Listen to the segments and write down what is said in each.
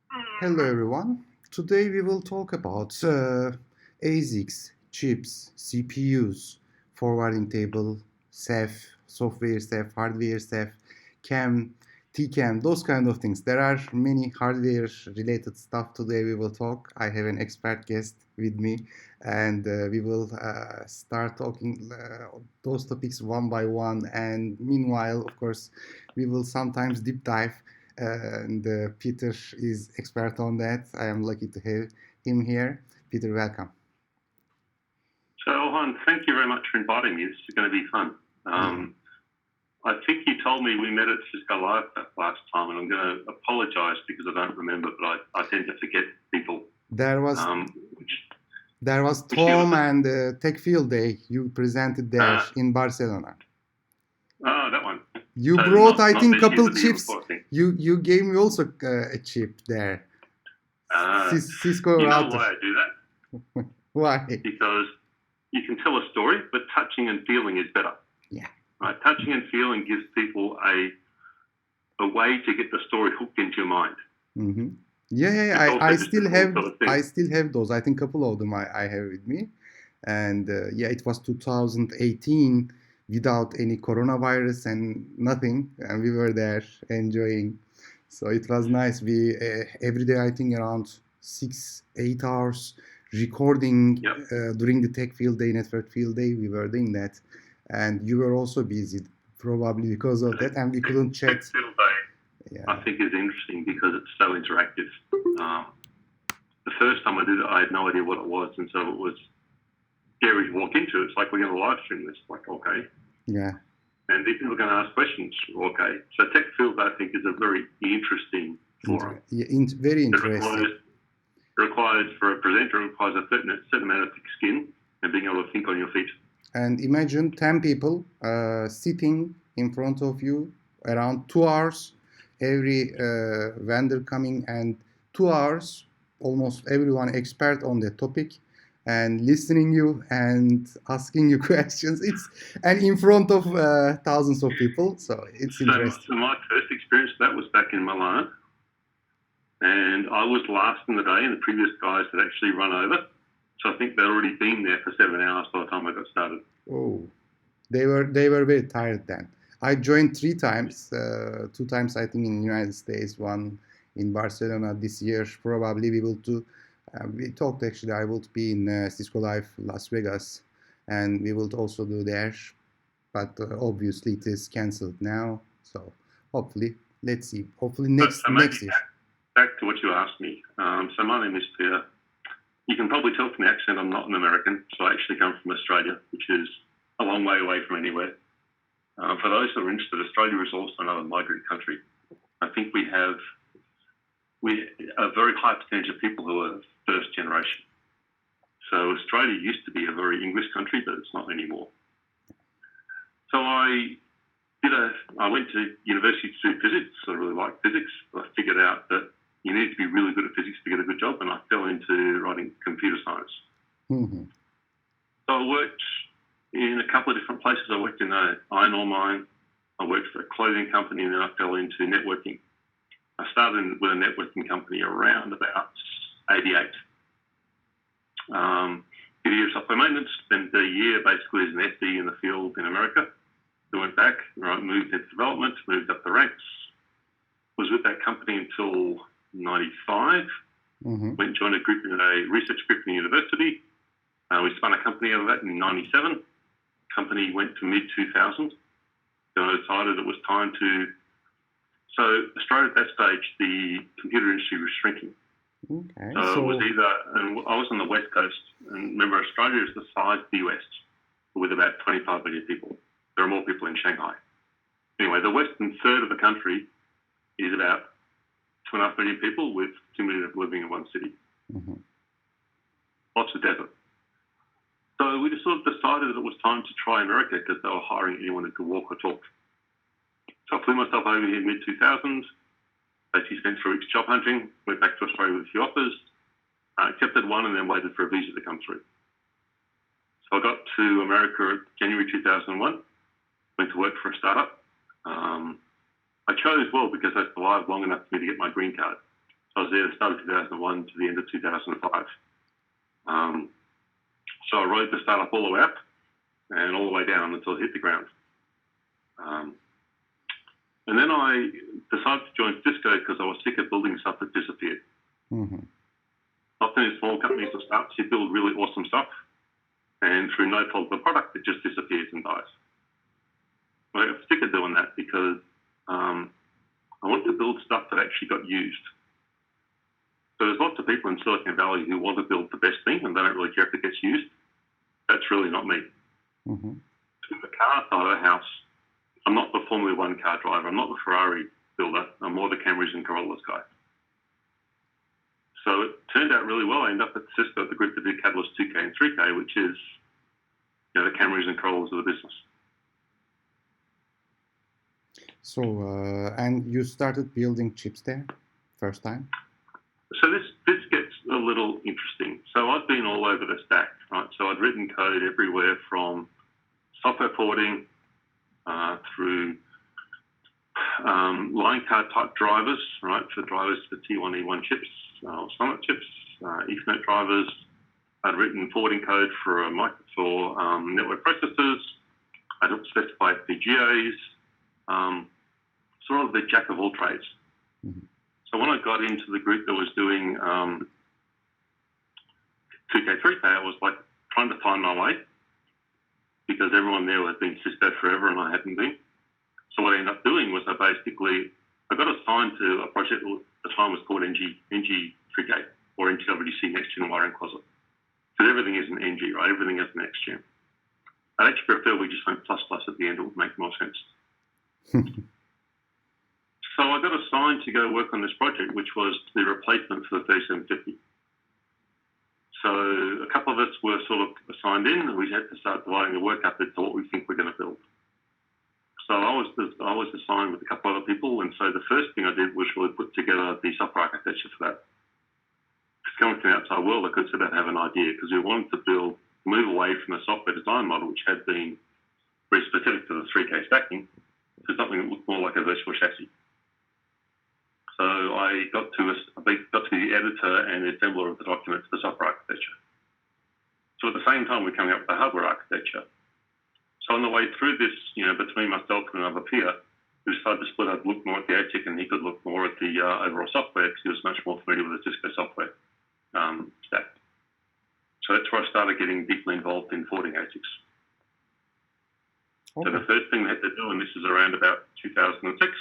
Hello everyone. Today we will talk about ASICs, chips, CPUs, forwarding table, ceph, software ceph, hardware ceph, CAM, TCAM, those kind of things. There are many hardware related stuff today we will talk. I have an expert guest with me and we will start talking those topics one by one, and meanwhile, of course, we will sometimes deep dive and Peter is expert on that. I am lucky to have him here. Peter, welcome. So, Johan, thank you very much for inviting me. This is going to be fun. I think you told me we met at Cisco Live that last time, and I'm going to apologise because I don't remember, but I tend to forget people. There was Tom and Tech Field Day. You presented there in Barcelona. Oh, that one. You so brought, I think, couple chips. You gave me also a chip there. Cisco you router. know why I do that? Why? Because you can tell a story, but touching and feeling is better. Yeah. Right? Touching and feeling gives people a way to get the story hooked into your mind. Mm-hmm. Yeah. I still have those. I think a couple of them I have with me, and it was 2018 without any coronavirus and nothing, and we were there enjoying. So it was nice. We every day, I think, around 6-8 hours recording. During the tech field day, network field day, we were doing that, and you were also busy probably because of that, and we couldn't chat. Yeah. I think is interesting because it's so interactive. The first time I did it, I had no idea what it was, and so it was scary to walk into. It's like we're going to live stream this. Like, okay. Yeah. And people are going to ask questions. Okay. So Tech Field, I think, is a very interesting forum. Very interesting. It requires for a presenter, it requires a certain amount of thick skin and being able to think on your feet. And imagine 10 people sitting in front of you around 2 hours. Every vendor coming, and 2 hours, almost everyone expert on the topic, and listening you and asking you questions. And in front of thousands of people, so it's interesting. So my first experience of that was back in Milan, and I was last in the day, and the previous guys had actually run over. So I think they'd already been there for 7 hours by the time I got started. Oh, they were very tired then. I joined 3 times, 2 times I think in the United States, 1 in Barcelona this year. Probably we will do. We talked actually. I will be in Cisco Live Las Vegas, and we will also do there. But obviously it is cancelled now. So hopefully, let's see. Hopefully next year. Back to what you asked me. So my name is Peter. You can probably tell from the accent I'm not an American. So I actually come from Australia, which is a long way away from anywhere. For those that are interested, Australia is also another migrant country. I think we have a very high percentage of people who are first generation. So Australia used to be a very English country, but it's not anymore. So I went to university to do physics. I really liked physics. I figured out that you need to be really good at physics to get a good job, and I fell into writing computer science. Mm-hmm. So I worked in a couple of different places. I worked in an iron ore mine. I worked for a clothing company, and then I fell into networking. I started with a networking company around about 88. Did a year of software maintenance, spent a year basically as an SD in the field in America. I went back, moved into development, moved up the ranks. Was with that company until 95. Mm-hmm. Went and joined a research group in the university. We spun a company out of that in 97. Company went to mid-2000. Then I decided it was time to... So Australia at that stage, the computer industry was shrinking. Okay. So it was and I was on the West Coast, and remember, Australia is the size of the US, with about 25 million people. There are more people in Shanghai. Anyway, the western third of the country is about 2.5 million people with 2 million living in one city. Mm-hmm. Lots of desert. So we just sort of decided that it was time to try America because they were hiring anyone who could walk or talk. So I flew myself over here mid-2000s, basically spent 3 weeks job hunting, went back to Australia with a few offers, accepted one and then waited for a visa to come through. So I got to America January 2001, went to work for a startup. I chose well because I survived long enough for me to get my green card. So I was there the start of 2001 to the end of 2005. So I rode the startup all the way up and all the way down until it hit the ground. And then I decided to join Cisco because I was sick of building stuff that disappeared. Mm-hmm. Often in small companies or startups, you build really awesome stuff, and through no fault of the product, it just disappears and dies. I got sick of doing that because I wanted to build stuff that actually got used. So there's lots of people in Silicon Valley who want to build the best thing and they don't really care if it gets used. That's really not me. Mm-hmm. The car side of the house, I'm not the Formula One car driver. I'm not the Ferrari builder. I'm more the Camrys and Corollas guy. So it turned out really well. I ended up at Cisco, the group that did Catalyst 2K and 3K, which is, you know, the Camrys and Corollas of the business. So, and you started building chips there, first time? So this gets a little interesting. So I've been all over the stack, right? So I'd written code everywhere from software porting through line card type drivers, right? For drivers for T1, E1 chips, Summit chips, Ethernet drivers. I'd written forwarding code for network processors. I helped specify FPGAs, sort of the jack of all trades. Mm-hmm. So when I got into the group that was doing 2K, 3K, I was like trying to find my way because everyone there had been Cisco forever and I hadn't been. So what I ended up doing was I got assigned to a project that at the time was called NG3K or NGWC, Next Gen Wiring Closet. Because everything is an NG, right? Everything is an Next Gen. I'd actually prefer we just went plus at the end. It would make more sense. So I got assigned to go work on this project, which was the replacement for the 3750. So a couple of us were sort of assigned in, and we had to start dividing the work up into what we think we're going to build. So I was assigned with a couple of other people, and so the first thing I did was really put together the software architecture for that. Because coming from the outside world, I could sort of have an idea, because we wanted to move away from the software design model, which had been very specific to the 3K stacking, to something that looked more like a virtual chassis. So I got to the editor and the assembler of the document for the software architecture. So at the same time, we're coming up with the hardware architecture. So on the way through this, between myself and another peer, we decided to split up, look more at the ASIC, and he could look more at the overall software because he was much more familiar with the Cisco software stack. So that's where I started getting deeply involved in forwarding ASICs. Okay. So the first thing they had to do, and this is around about 2006,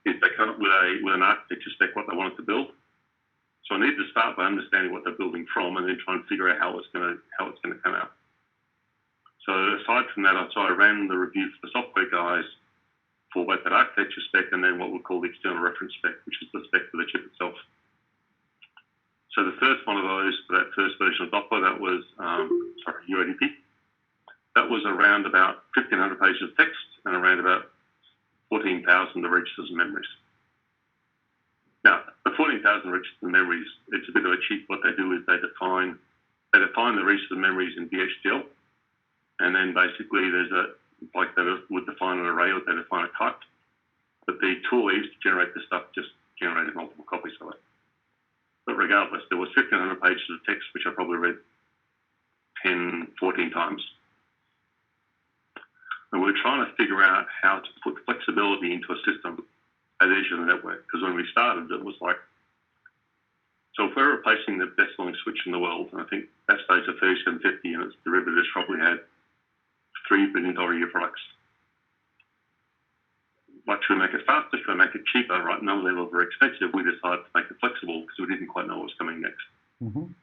is they come up with an architecture spec what they wanted to build. So I needed to start by understanding what they're building from, and then try and figure out how it's going to come out. So aside from that, I ran the review for the software guys for both that architecture spec and then what we call the external reference spec, which is the spec for the chip itself. So the first one of those for that first version of Doppler, that was UADP. That was around about 1,500 pages of text and around about 14,000 of registers and memories. Now, the 14,000 registers and memories, it's a bit of a cheat. What they do is they define the registers and memories in VHDL, and then basically they would define an array or they define a type. But the tool used to generate this stuff just generated multiple copies of it. But regardless, there was 1,500 pages of text, which I probably read 10, 14 times. And we were trying to figure out how to put flexibility into a system at the edge of the network. Because when we started, it was like, so if we're replacing the best-selling switch in the world, and I think that stage of 3750 and its derivatives probably had $3 billion a year products. Like, should we make it faster? Should we make it cheaper? Right, none of them were very expensive. We decided to make it flexible because we didn't quite know what was coming next. Mm-hmm.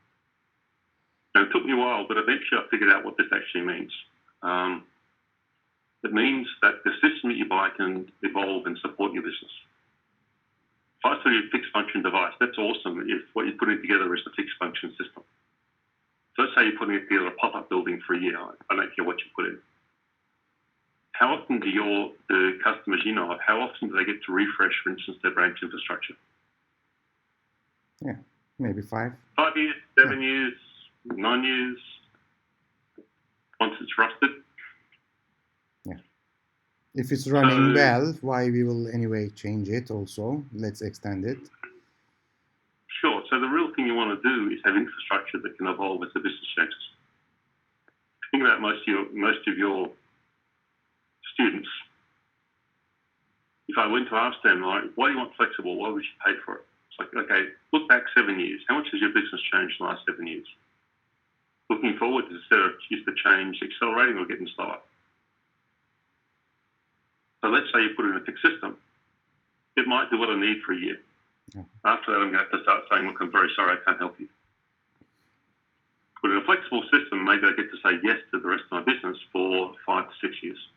And it took me a while, but eventually I figured out what this actually means. It means that the system that you buy can evolve and support your business. If I sell you a fixed function device, that's awesome if what you're putting together is a fixed function system. So let's say you're putting together a pop-up building for a year. I don't care what you put in. How often do the customers how often do they get to refresh, for instance, their branch infrastructure? Yeah, maybe 5. 5 years, 7 years, 9 years. Once it's rusted. Yeah. If it's running well, why we will anyway change it also. Let's extend it. Sure. So the real thing you want to do is have infrastructure that can evolve as the business changes. Think about most of your students. If I went to ask them, like, why do you want flexible? Why would you pay for it? It's like, okay, look back 7 years. How much has your business changed in the last 7 years? Looking forward, is the change accelerating or getting slower? So let's say you put in a fixed system. It might do what I need for a year. Yeah. After that, I'm going to have to start saying, look, I'm very sorry, I can't help you. But in a flexible system, maybe I get to say yes to the rest of my business for 5 to 6 years.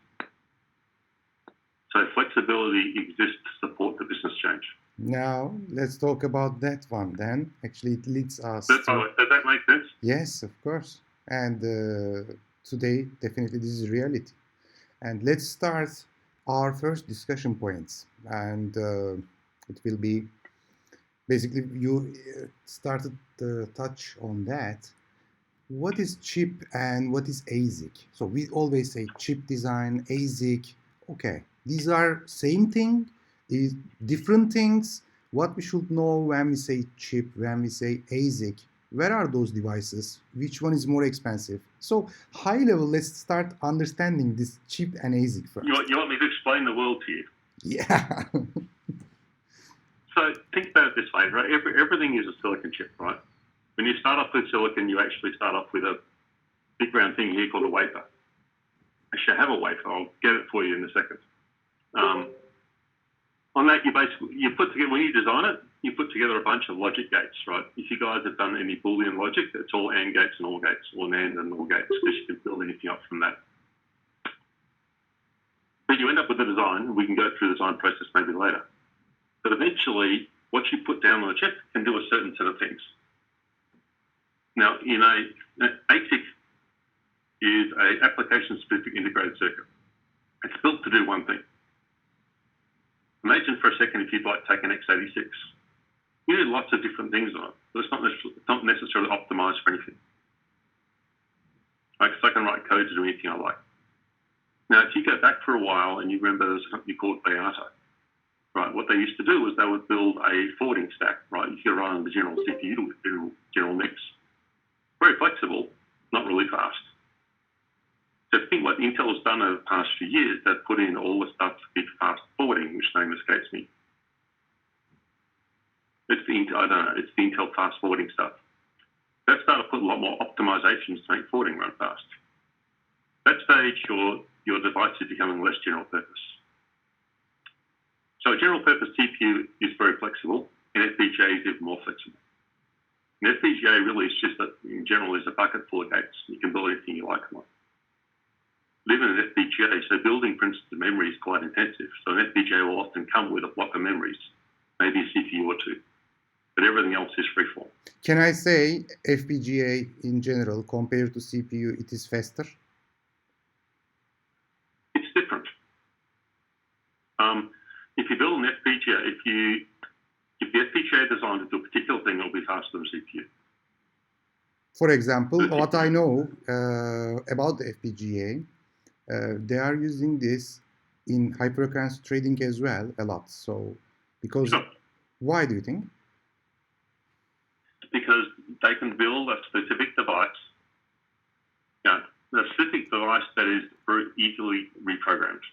So flexibility exists to support the business change. Now, let's talk about that one then. Actually, it leads us Does that make sense? Yes, of course. And today, definitely, this is reality. And let's start our first discussion points. And it will be, basically, you started to touch on that. What is chip and what is ASIC? So we always say chip design, ASIC. Okay, these are same thing, is different things. What we should know when we say chip, when we say ASIC, where are those devices? Which one is more expensive? So high level, let's start understanding this chip and ASIC first. You want me to explain the world to you? Yeah. So think about it this way, right? Everything is a silicon chip, right? When you start off with silicon, you actually start off with a big round thing here called a wafer. Actually, I have a wafer. I'll get it for you in a second. On that, you put together, when you design it, you put together a bunch of logic gates, right? If you guys have done any Boolean logic, it's all AND gates and OR gates, or NAND and OR gates, because you can build anything up from that. But you end up with a design, and we can go through the design process maybe later. But eventually, what you put down on the chip can do a certain set of things. Now, an ASIC is an application-specific integrated circuit. It's built to do one thing. Imagine for a second if you'd like to take an x86. You do lots of different things on it, but it's not necessarily optimized for anything. Right? Because I can write code to do anything I like. Now, if you go back for a while and you remember there's a company called Bayata, right? What they used to do was they would build a forwarding stack, right? You could run on the general CPU with general NICs. Very flexible, not really fast. So think what Intel has done over the past few years, they've put in all the stuff for big fast forwarding, which name escapes me. It's the Intel fast forwarding stuff. They've started to put a lot more optimizations to make forwarding run fast. At that stage, your device is becoming less general purpose. So a general purpose CPU is very flexible, and FPGA is even more flexible. An FPGA really is just that, in general, is a bucket full of gates. You can build anything you like on it. But even an FPGA, so building, for instance, memory is quite intensive. So an FPGA will often come with a block of memories, maybe a CPU or two, but everything else is freeform. Can I say FPGA in general, compared to CPU, it is faster? It's different. If you build an FPGA, if the FPGA is designed to do a particular thing, it'll be faster than CPU. For example, what I know about the FPGA, they are using this in high-frequency trading as well, a lot. So, because sure. Why do you think? Because they can build a specific device, a specific device that is very easily reprogrammed.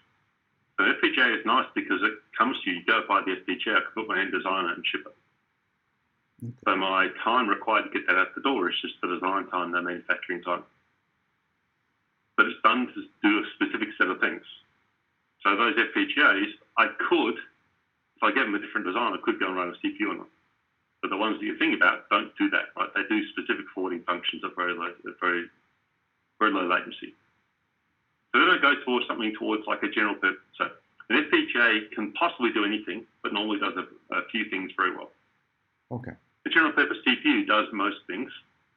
So FPGA is nice because it comes to you go buy the FPGA, I can put my hand design it and ship it. Okay. So my time required to get that out the door is just the design time, the manufacturing time. But it's done to do a specific set of things. So those FPGAs, I could, if I gave them a different design, I could go and run a CPU on them. But the ones that you think about don't do that, right? They do specific forwarding functions at very low latency. So then I go towards like a general purpose. So an FPGA can possibly do anything, but normally does a few things very well. Okay. The general purpose CPU does most things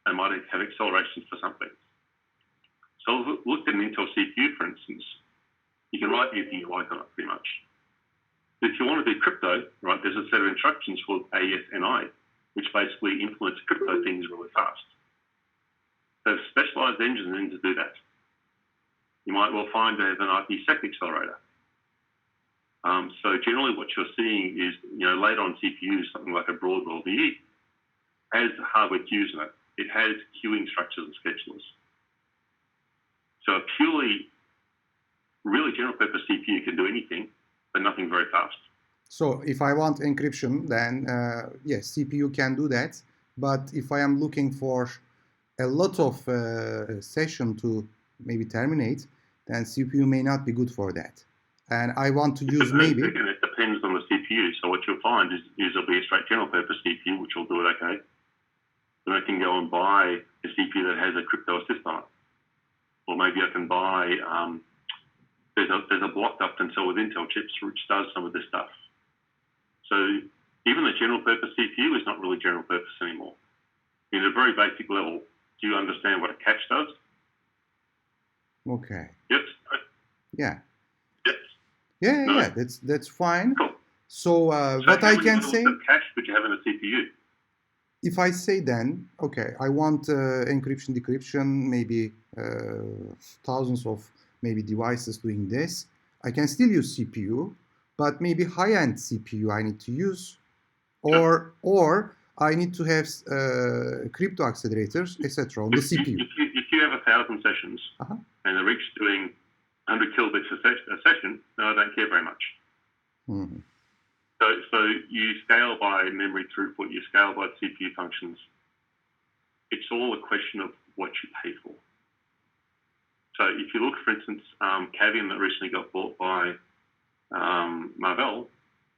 and might have accelerations for some things. So look at an Intel CPU, for instance. You can write anything you like on it, pretty much. If you want to do crypto, right, there's a set of instructions called ASNI, which basically implements crypto things really fast. There's specialized engines in to do that. You might well find there's an IPsec accelerator. So generally what you're seeing is, later on CPUs, something like a Broadwell VE, has hardware queues in it. It has queuing structures and schedulers. So a purely, really general purpose CPU can do anything, but nothing very fast. So if I want encryption, then yes, CPU can do that. But if I am looking for a lot of session to maybe terminate, then CPU may not be good for that. And I want to use maybe... Again, it depends on the CPU. So what you'll find is there'll be a straight general purpose CPU, which will do it okay. Then I can go and buy a CPU that has a crypto assist on it. Or maybe I can buy, there's a blocked up Intel with Intel chips which does some of this stuff. So even the general purpose CPU is not really general purpose anymore. In a very basic level, do you understand what a cache does? Okay. Yes. Yeah. Yes. Yeah, No. yeah, that's fine. Cool. So what I can say, cache would you have in a CPU? if I say then, okay, I want encryption, decryption, maybe thousands of maybe devices doing this, I can still use CPU, but maybe high-end CPU I need to use, or I need to have crypto accelerators, etc. on the CPU. If you have 1,000 sessions and they're each doing 100 kilobits a session, no, I don't care very much. Mm-hmm. So you scale by memory throughput, you scale by CPU functions. It's all a question of what you pay for. So if you look, for instance, Cavium that recently got bought by Marvell,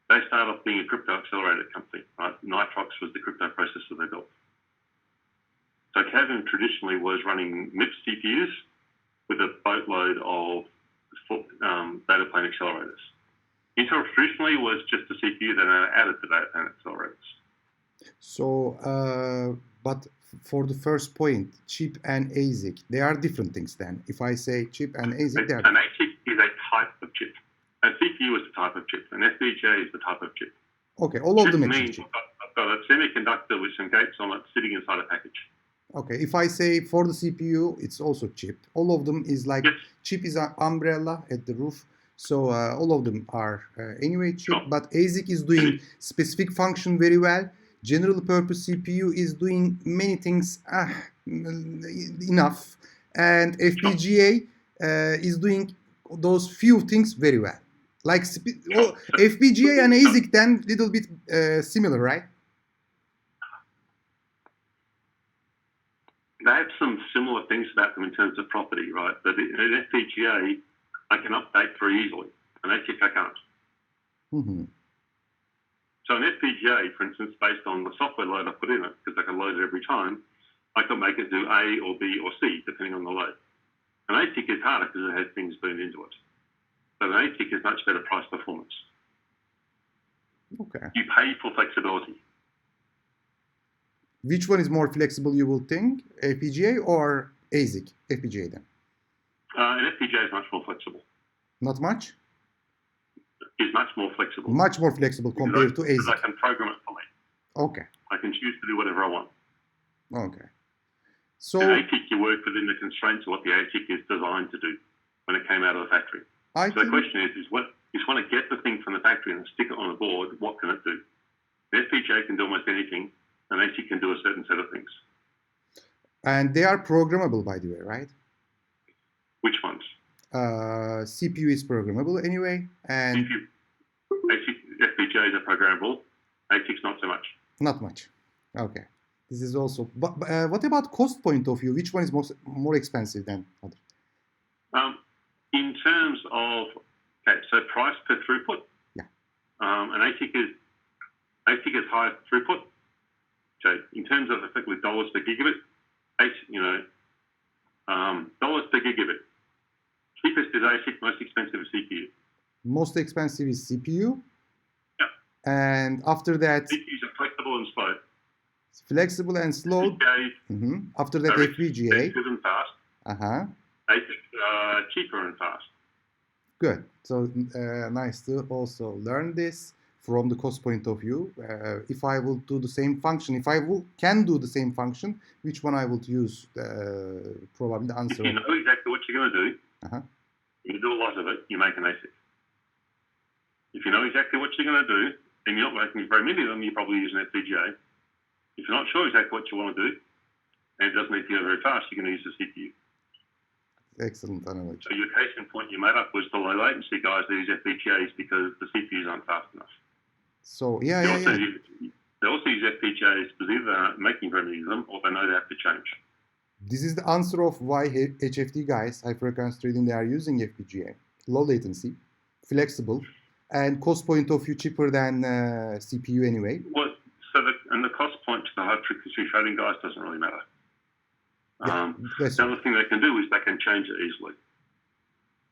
they started off being a crypto accelerator company. Right? Nitrox was the crypto processor they built. So Cavium traditionally was running MIPS CPUs with a boatload of data plane accelerators. Intel traditionally was just a CPU that added to data plane accelerators. So, but for the first point, chip and ASIC, they are different things then. If I say chip and ASIC, they are an ASIC is a type of chip. A CPU is a type of chip. An FPGA is the type of chip. Okay, all of them actually chip. I've got a semiconductor with some gates on it sitting inside a package. Okay, if I say for the CPU, it's also chip. All of them is like, chip is an umbrella at the roof. So all of them are anyway chip, but ASIC is doing specific function very well. General purpose CPU is doing many things enough. And FPGA is doing those few things very well. Like FPGA and ASIC then little bit similar, right? They have some similar things about them in terms of property, right? But an FPGA, I can update very easily. An ASIC, I can't. Mm-hmm. So an FPGA, for instance, based on the software load I put in it, because I can load it every time, I can make it do A or B or C, depending on the load. An ASIC is harder because it has things burned into it. But an ASIC is much better price performance. Okay. You pay for flexibility. Which one is more flexible, you will think? FPGA or ASIC? FPGA then. An FPGA is much more flexible. Not much? Is much more flexible. Much more flexible compared to ASIC. Because I can program it for me. Okay. I can choose to do whatever I want. Okay. So an ASIC, you work within the constraints of what the ASIC is designed to do when it came out of the factory. So the question is when I get the thing from the factory and stick it on the board, what can it do? The FPGA can do almost anything. An ASIC can do a certain set of things. And they are programmable, by the way, right? Which ones? CPU is programmable anyway, and FPGAs are programmable. ASICs not so much. Not much. Okay. This is also. But what about cost point of view? Which one is more expensive than other? In terms of so price per throughput. Yeah. An ASIC is high throughput. So in terms of effectively dollars per gigabit, dollars per gigabit. Cheapest is ASIC, most expensive is CPU. Most expensive is CPU. Yeah. And after that, CPUs are flexible and slow. Flexible and slow. FPGA, After that, FPGA. Expensive and fast. ASIC, cheaper and fast. Good. So nice to also learn this from the cost point of view. If I will do the same function, if I can do the same function, which one I will use? Probably the answer. If you know exactly what you're going to do, you do a lot of it, you make an ASIC. If you know exactly what you're going to do, and you're not making very many of them, you probably use an FPGA. If you're you're not sure exactly what you want to do, and it doesn't need to go very fast, you can use the CPU. Excellent analogy. So your case in point you made up was the low latency guys that use FPGAs because the CPUs aren't fast enough. So They also use FPGAs because either they're not making very many of them or they know they have to change. This is the answer of why HFT guys, high frequency trading, they are using FPGA. Low latency, flexible, and cost point of view cheaper than CPU anyway. Well, and the cost point to the high frequency trading guys doesn't really matter. Yeah, the other thing they can do is they can change it easily.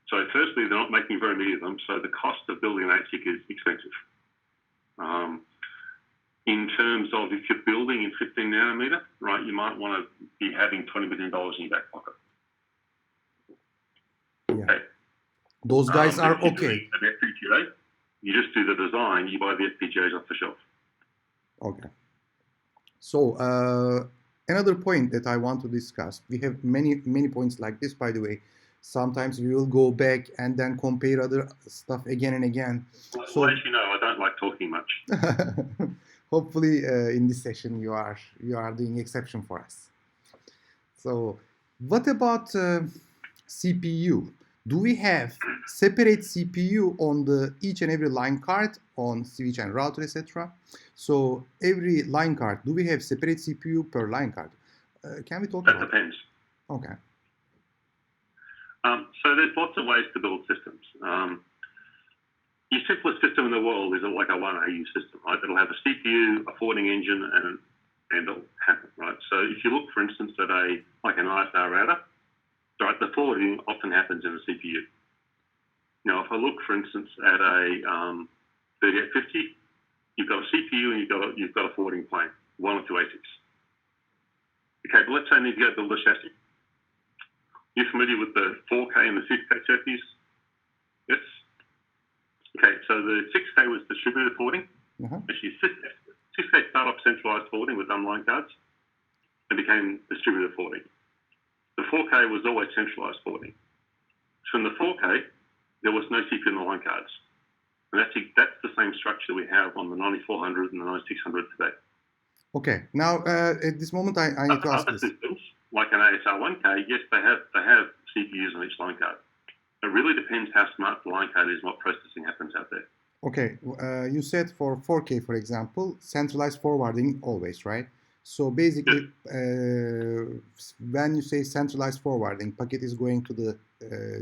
So firstly, they're not making very many of them, so the cost of building an ASIC is expensive. In terms of if you're building in 15 nanometer, right, you might want to be having $20 million in your back pocket. Yeah. Okay. Those guys are okay. An FPGA, you just do the design, you buy the FPGAs off the shelf. Okay. So another point that I want to discuss, we have many points like this, by the way. Sometimes we will go back and then compare other stuff again and again. Well, as you know, I don't like talking much. Hopefully, in this session, you are doing exception for us. So, what about CPU? Do we have separate CPU on each and every line card on switch and router, etc.? So, every line card, do we have separate CPU per line card? Can we talk about that? That depends. Okay. So there's lots of ways to build systems. Your simplest system in the world is like a 1AU system, right? It'll have a CPU, a forwarding engine, and it'll happen, right? So if you look, for instance, at an ISR router, right, the forwarding often happens in a CPU. Now, if I look, for instance, at a 3850, you've got a CPU and you've got a forwarding plane, one or two ASICs. Okay, but let's say I need to go build a chassis. You're familiar with the 4K and the 6K chassis? Yes? Okay, so the 6K was distributed forwarding. Actually, 6K started off centralized forwarding with dumb line cards and became distributed forwarding. The 4K was always centralized forwarding. So in the 4K, there was no CPU in the line cards. And that's the same structure we have on the 9400 and the 9600 today. Okay, now at this moment I need to ask other this. Systems, like an ASR 1K, yes, they have CPUs on each line card. It really depends how smart the line card is and what processing happens out there. Okay, you said for 4K, for example, centralized forwarding always, right? So basically, when you say centralized forwarding, packet is going to the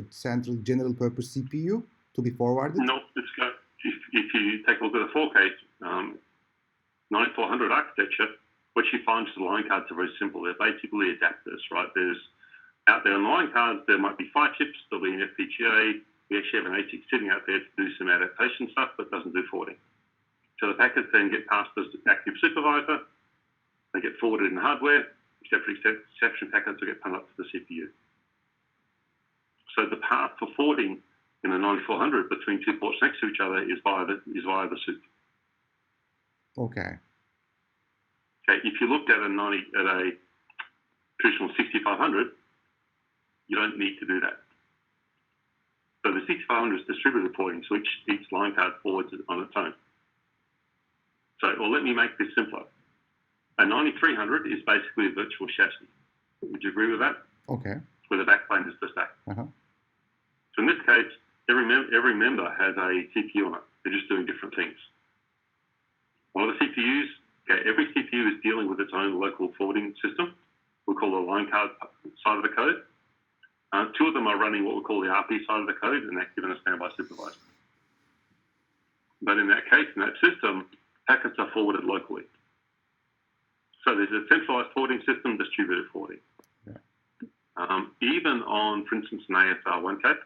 central general purpose CPU to be forwarded? No, if you take a look at the 4K 9400 architecture, what you find is the line cards are very simple. They're basically adapters, right? Out there on the line cards, there might be 5 chips, there'll be an FPGA. We actually have an ASIC sitting out there to do some adaptation stuff, but doesn't do forwarding. So the packets then get passed as active supervisor. They get forwarded in hardware, except for exception packets will get put up to the CPU. So the path for forwarding in the 9400 between two ports next to each other is via the SOUP. Okay. Okay. If you looked at a traditional 6500, you don't need to do that. So the 6500 is distributed forwarding, so each line card forwards it on its own. So, well, let me make this simpler. A 9300 is basically a virtual chassis. Would you agree with that? Okay. Where the backplane is the stack. Uh-huh. So in this case, every member has a CPU on it. They're just doing different things. One of the CPUs, every CPU is dealing with its own local forwarding system. We call the line card side of the code. 2 of them are running what we call the RP side of the code, and that's given a standby supervisor. But in that case, in that system, packets are forwarded locally. So there's a centralized forwarding system, distributed forwarding. Yeah. Even on, for instance, an ASR 1K,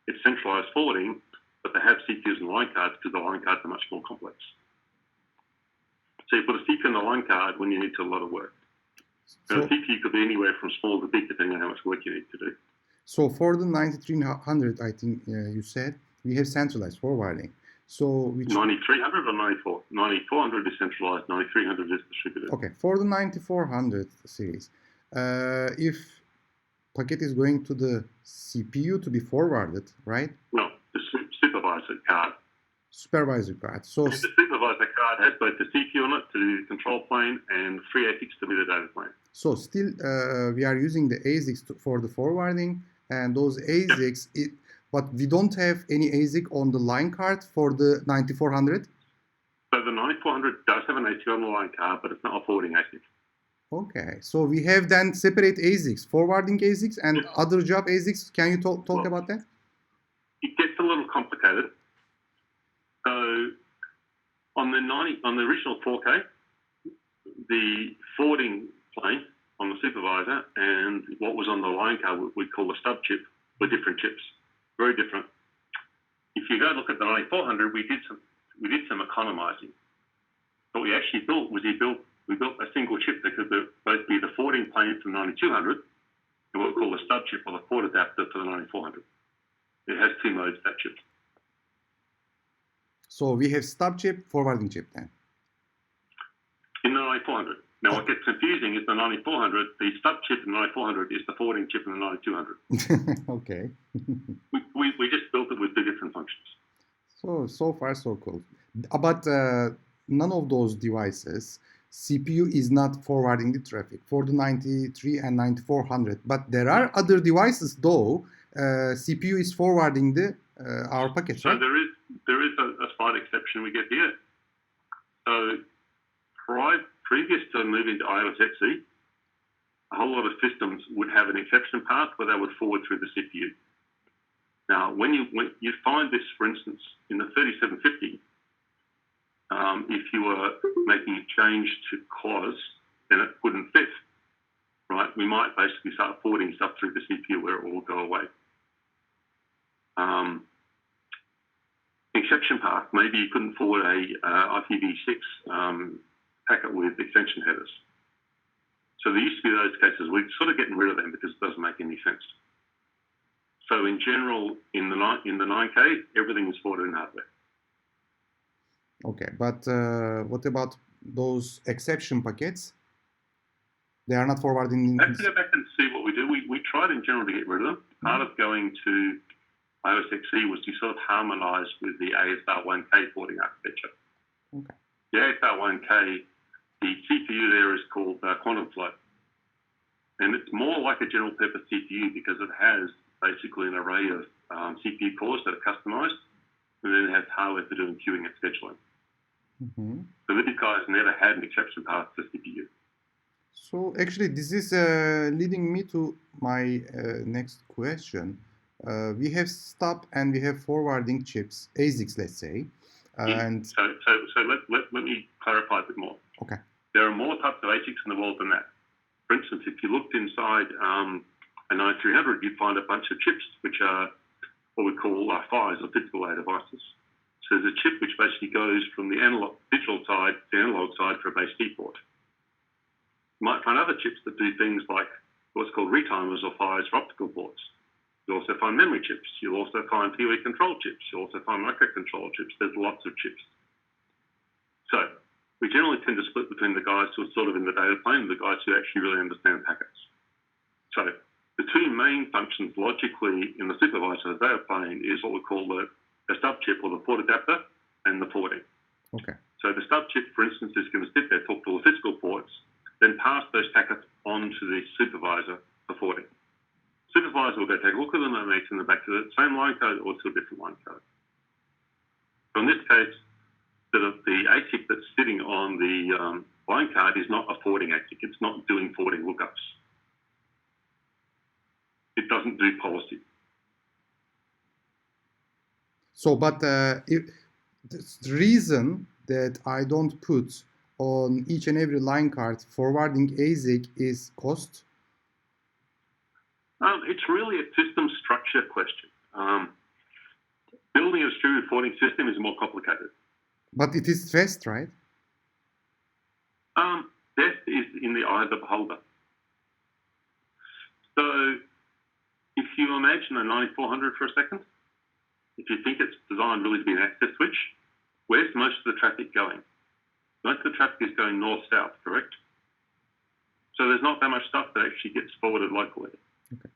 it's centralized forwarding, but they have CPUs and line cards because the line cards are much more complex. So you put a CPU in the line card when you need to do a lot of work. So a CPU could be anywhere from small to big, depending on how much work you need to do. So for the 9300, I think you said, we have centralized forwarding. So 9300 or 94? 9400 is centralized, 9300 is distributed. Okay, for the 9400 series, if packet is going to the CPU to be forwarded, right? No, the supervisor card. Supervisor card. So the supervisor card has both the CPU on it to do the control plane and 3 ASICs to be the data plane. So still we are using the ASICs for the forwarding, and those ASICs, but we don't have any ASIC on the line card for the 9400? So the 9400 does have an ASIC on the line card, but it's not a forwarding ASIC. Okay, so we have then separate ASICs, forwarding ASICs and other job ASICs. Can you talk about that? It gets a little complicated. So on the original 4K, the forwarding plane on the supervisor and what was on the line card, we call the stub chip, were different chips, very different. If you go look at the 9400, we did some economizing. What we actually built was we built a single chip that could both be the forwarding plane for the 9200 and what we call the stub chip or the port adapter for the 9400. It has two modes, that chip. So we have stub chip, forwarding chip then? In the 9400. Now, what gets confusing is the 9400, the stub chip in the 9400 is the forwarding chip in the 9200. Okay. we just built it with two different functions. So far so cool. But none of those devices, CPU is not forwarding the traffic for the 93 and 9400. But there are other devices though, CPU is forwarding the our packets, so right? there is a slight exception we get here. So previous to moving to ASIC, a whole lot of systems would have an exception path where they would forward through the CPU. Now, when you find this, for instance, in the 3750, if you were making a change to clause, then it wouldn't fit, right? We might basically start forwarding stuff through the CPU where it will go away. Exception path, maybe you couldn't forward a IPv6 packet with extension headers. So there used to be those cases. We're sort of getting rid of them because it doesn't make any sense. So in general, in the 9K, everything is forwarded in hardware. Okay, but what about those exception packets? They are not forwarding. I have to go back and see what we do. We tried in general to get rid of them. Part of going to ASIC was to sort of harmonize with the ASR1K forwarding architecture. Okay. The ASR1K, the CPU there is called quantum flow. And it's more like a general purpose CPU because it has basically an array of CPU cores that are customized, and then it has hardware for doing queuing and scheduling. Mm-hmm. So these guys never had an exception path for CPU. So actually, this is leading me to my next question. We have stub and we have forwarding chips, ASICs, let's say. And so let me clarify a bit more. Okay. There are more types of ASICs in the world than that. For instance, if you looked inside a 9300, you'd find a bunch of chips which are what we call PHYs or physical layer devices. So there's a chip which basically goes from the analog digital side to the analog side for a base keyboard. You might find other chips that do things like what's called retimers or PHYs for optical ports. You'll also find memory chips. You'll also find PoE control chips. You'll also find microcontroller chips. There's lots of chips. So we generally tend to split between the guys who are sort of in the data plane and the guys who actually really understand packets. So the two main functions logically in the supervisor of the data plane is what we call the stub chip or the port adapter and the forwarding. Okay. So the stub chip, for instance, is going to sit there, talk to the physical ports, then pass those packets on to the supervisor for forwarding. Supervisor will go take a look at them and make them back to the same line code or to a different line code. So in this case, the ASIC that's sitting on the line card is not a forwarding ASIC. It's not doing forwarding lookups. It doesn't do policy. So, but the reason that I don't put on each and every line card forwarding ASIC is cost? It's really a system structure question. Building a distributed forwarding system is more complicated. But it is fast, right? Best is in the eye of the beholder. So if you imagine a 9400 for a second, if you think it's designed really to be an access switch, where's most of the traffic going? Most of the traffic is going north-south, correct? So there's not that much stuff that actually gets forwarded locally. Okay.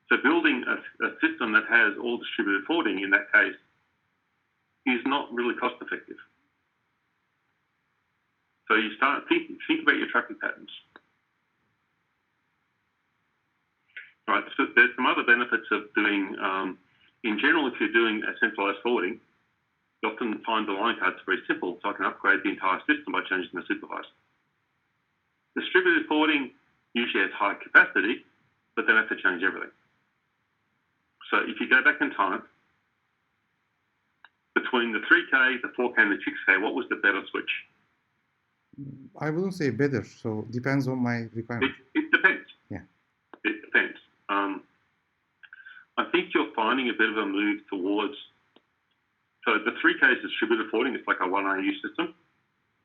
So building a system that has all distributed forwarding in that case is not really cost effective. So you start think about your traffic patterns. Right. So there's some other benefits of doing. In general, if you're doing a centralized forwarding, you often find the line cards very simple, so I can upgrade the entire system by changing the supervisor. Distributed forwarding usually has high capacity, but then I have to change everything. So if you go back in time, between the 3K, the 4K, and the 6K, what was the better switch? I wouldn't say better, so depends on my requirement. It depends. Yeah. It depends. I think you're finding a bit of a move towards, so the 3K is distributed forwarding, it's like a 1RU system.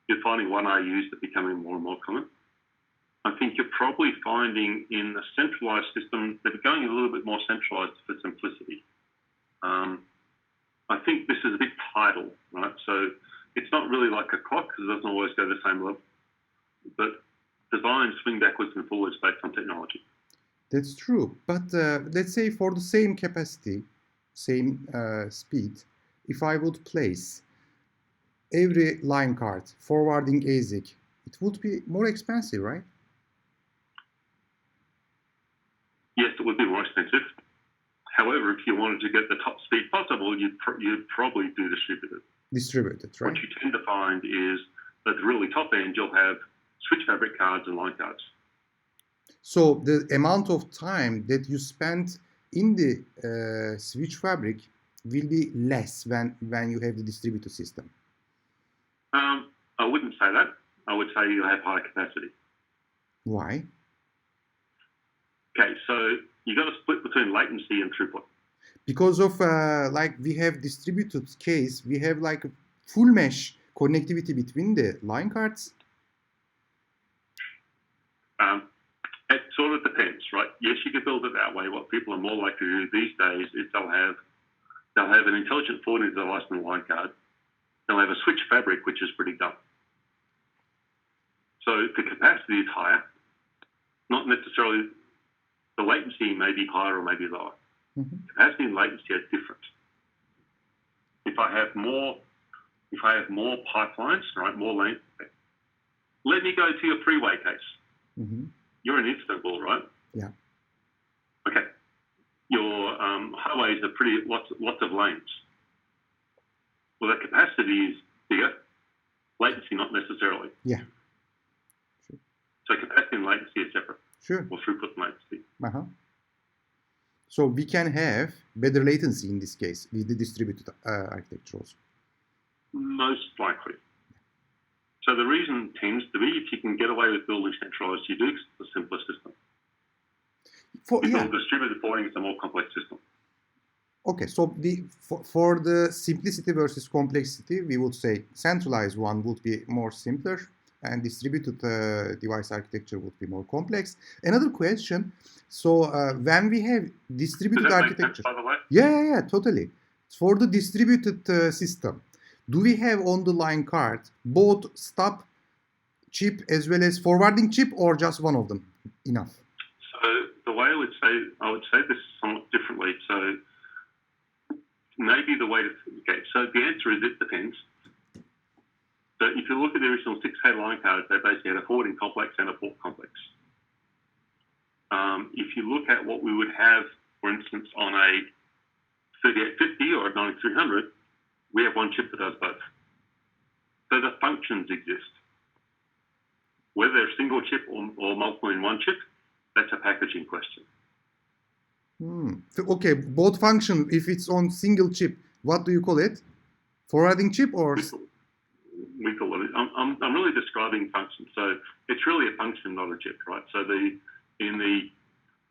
You're finding 1RUs are becoming more and more common. I think you're probably finding in the centralized system, they're going a little bit more centralized for simplicity. I think this is a bit tidal, right? So it's not really like a clock because it doesn't always go the same level, but designs swing backwards and forwards based on technology. That's true, but let's say for the same capacity, same speed, if I would place every line card forwarding ASIC, it would be more expensive, right? Yes, it would be more expensive. However, if you wanted to get the top speed possible, you'd probably do distributed. Distributed, right? What you tend to find is at the really top end, you'll have switch fabric cards and line cards. So the amount of time that you spend in the switch fabric will be less when you have the distributed system. I wouldn't say that. I would say you have high capacity. Why? Okay, so you got to split between latency and throughput. Because of like we have distributed case, we have like a full mesh connectivity between the line cards. It sort of depends, right? Yes, you could build it that way. What people are more likely to do these days is they'll have an intelligent forwarding device in the line card. They'll have a switch fabric, which is pretty dumb. So the capacity is higher, not necessarily. The latency may be higher or maybe lower. Mm-hmm. Capacity and latency are different. If I have more pipelines, right, more lane. Let me go to your freeway case. Mm-hmm. You're in Istanbul, right? Yeah. Okay. Your highways are lots of lanes. Well, that capacity is bigger. Latency, not necessarily. Yeah. Sure. So capacity and latency are separate. Sure. Or throughput and latency. Uh-huh. So we can have better latency in this case with the distributed architectures. Most likely. So the reason tends to be if you can get away with building centralized, you do the simpler system. Distributed forwarding is a more complex system. Okay, so for the simplicity versus complexity, we would say centralized one would be more simpler and distributed device architecture would be more complex. Another question, so when we have distributed architecture, by the way? Yeah, totally. For the distributed system, do we have on the line card both stop chip as well as forwarding chip, or just one of them enough? So the way I would say this somewhat differently. So maybe the way to, okay, so the answer is it depends. So if you look at the original 6K line cards, they basically had a forwarding complex and a port complex. If you look at what we would have, for instance, on a 3850 or a 9300, we have one chip that does both. So the functions exist. Whether they're single chip or multiple in one chip, that's a packaging question. Okay, both function. If it's on single chip, what do you call it? Forwarding chip or? We call it. I'm really describing functions. So it's really a function, not a chip, right? So in the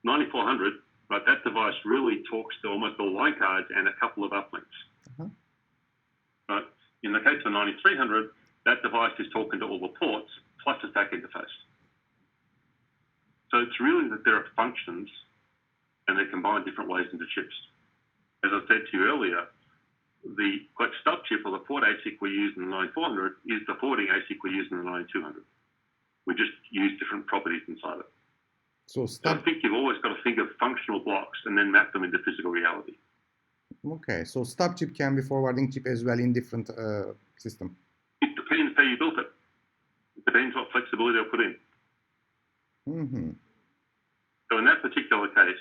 9400, right, that device really talks to almost all line cards and a couple of uplinks. Uh-huh. Right. In the case of 9300, that device is talking to all the ports plus a stack interface. So it's really that there are functions and they're combined different ways into chips. As I said to you earlier, the stub chip or the port ASIC we use in the 9400 is the forwarding ASIC we use in the 9200. We just use different properties inside it. So I think you've always got to think of functional blocks and then map them into physical reality. Okay, so stub chip can be forwarding chip as well in different system. It depends how you built it. It flexibility I put in. Mm-hmm. So in that particular case,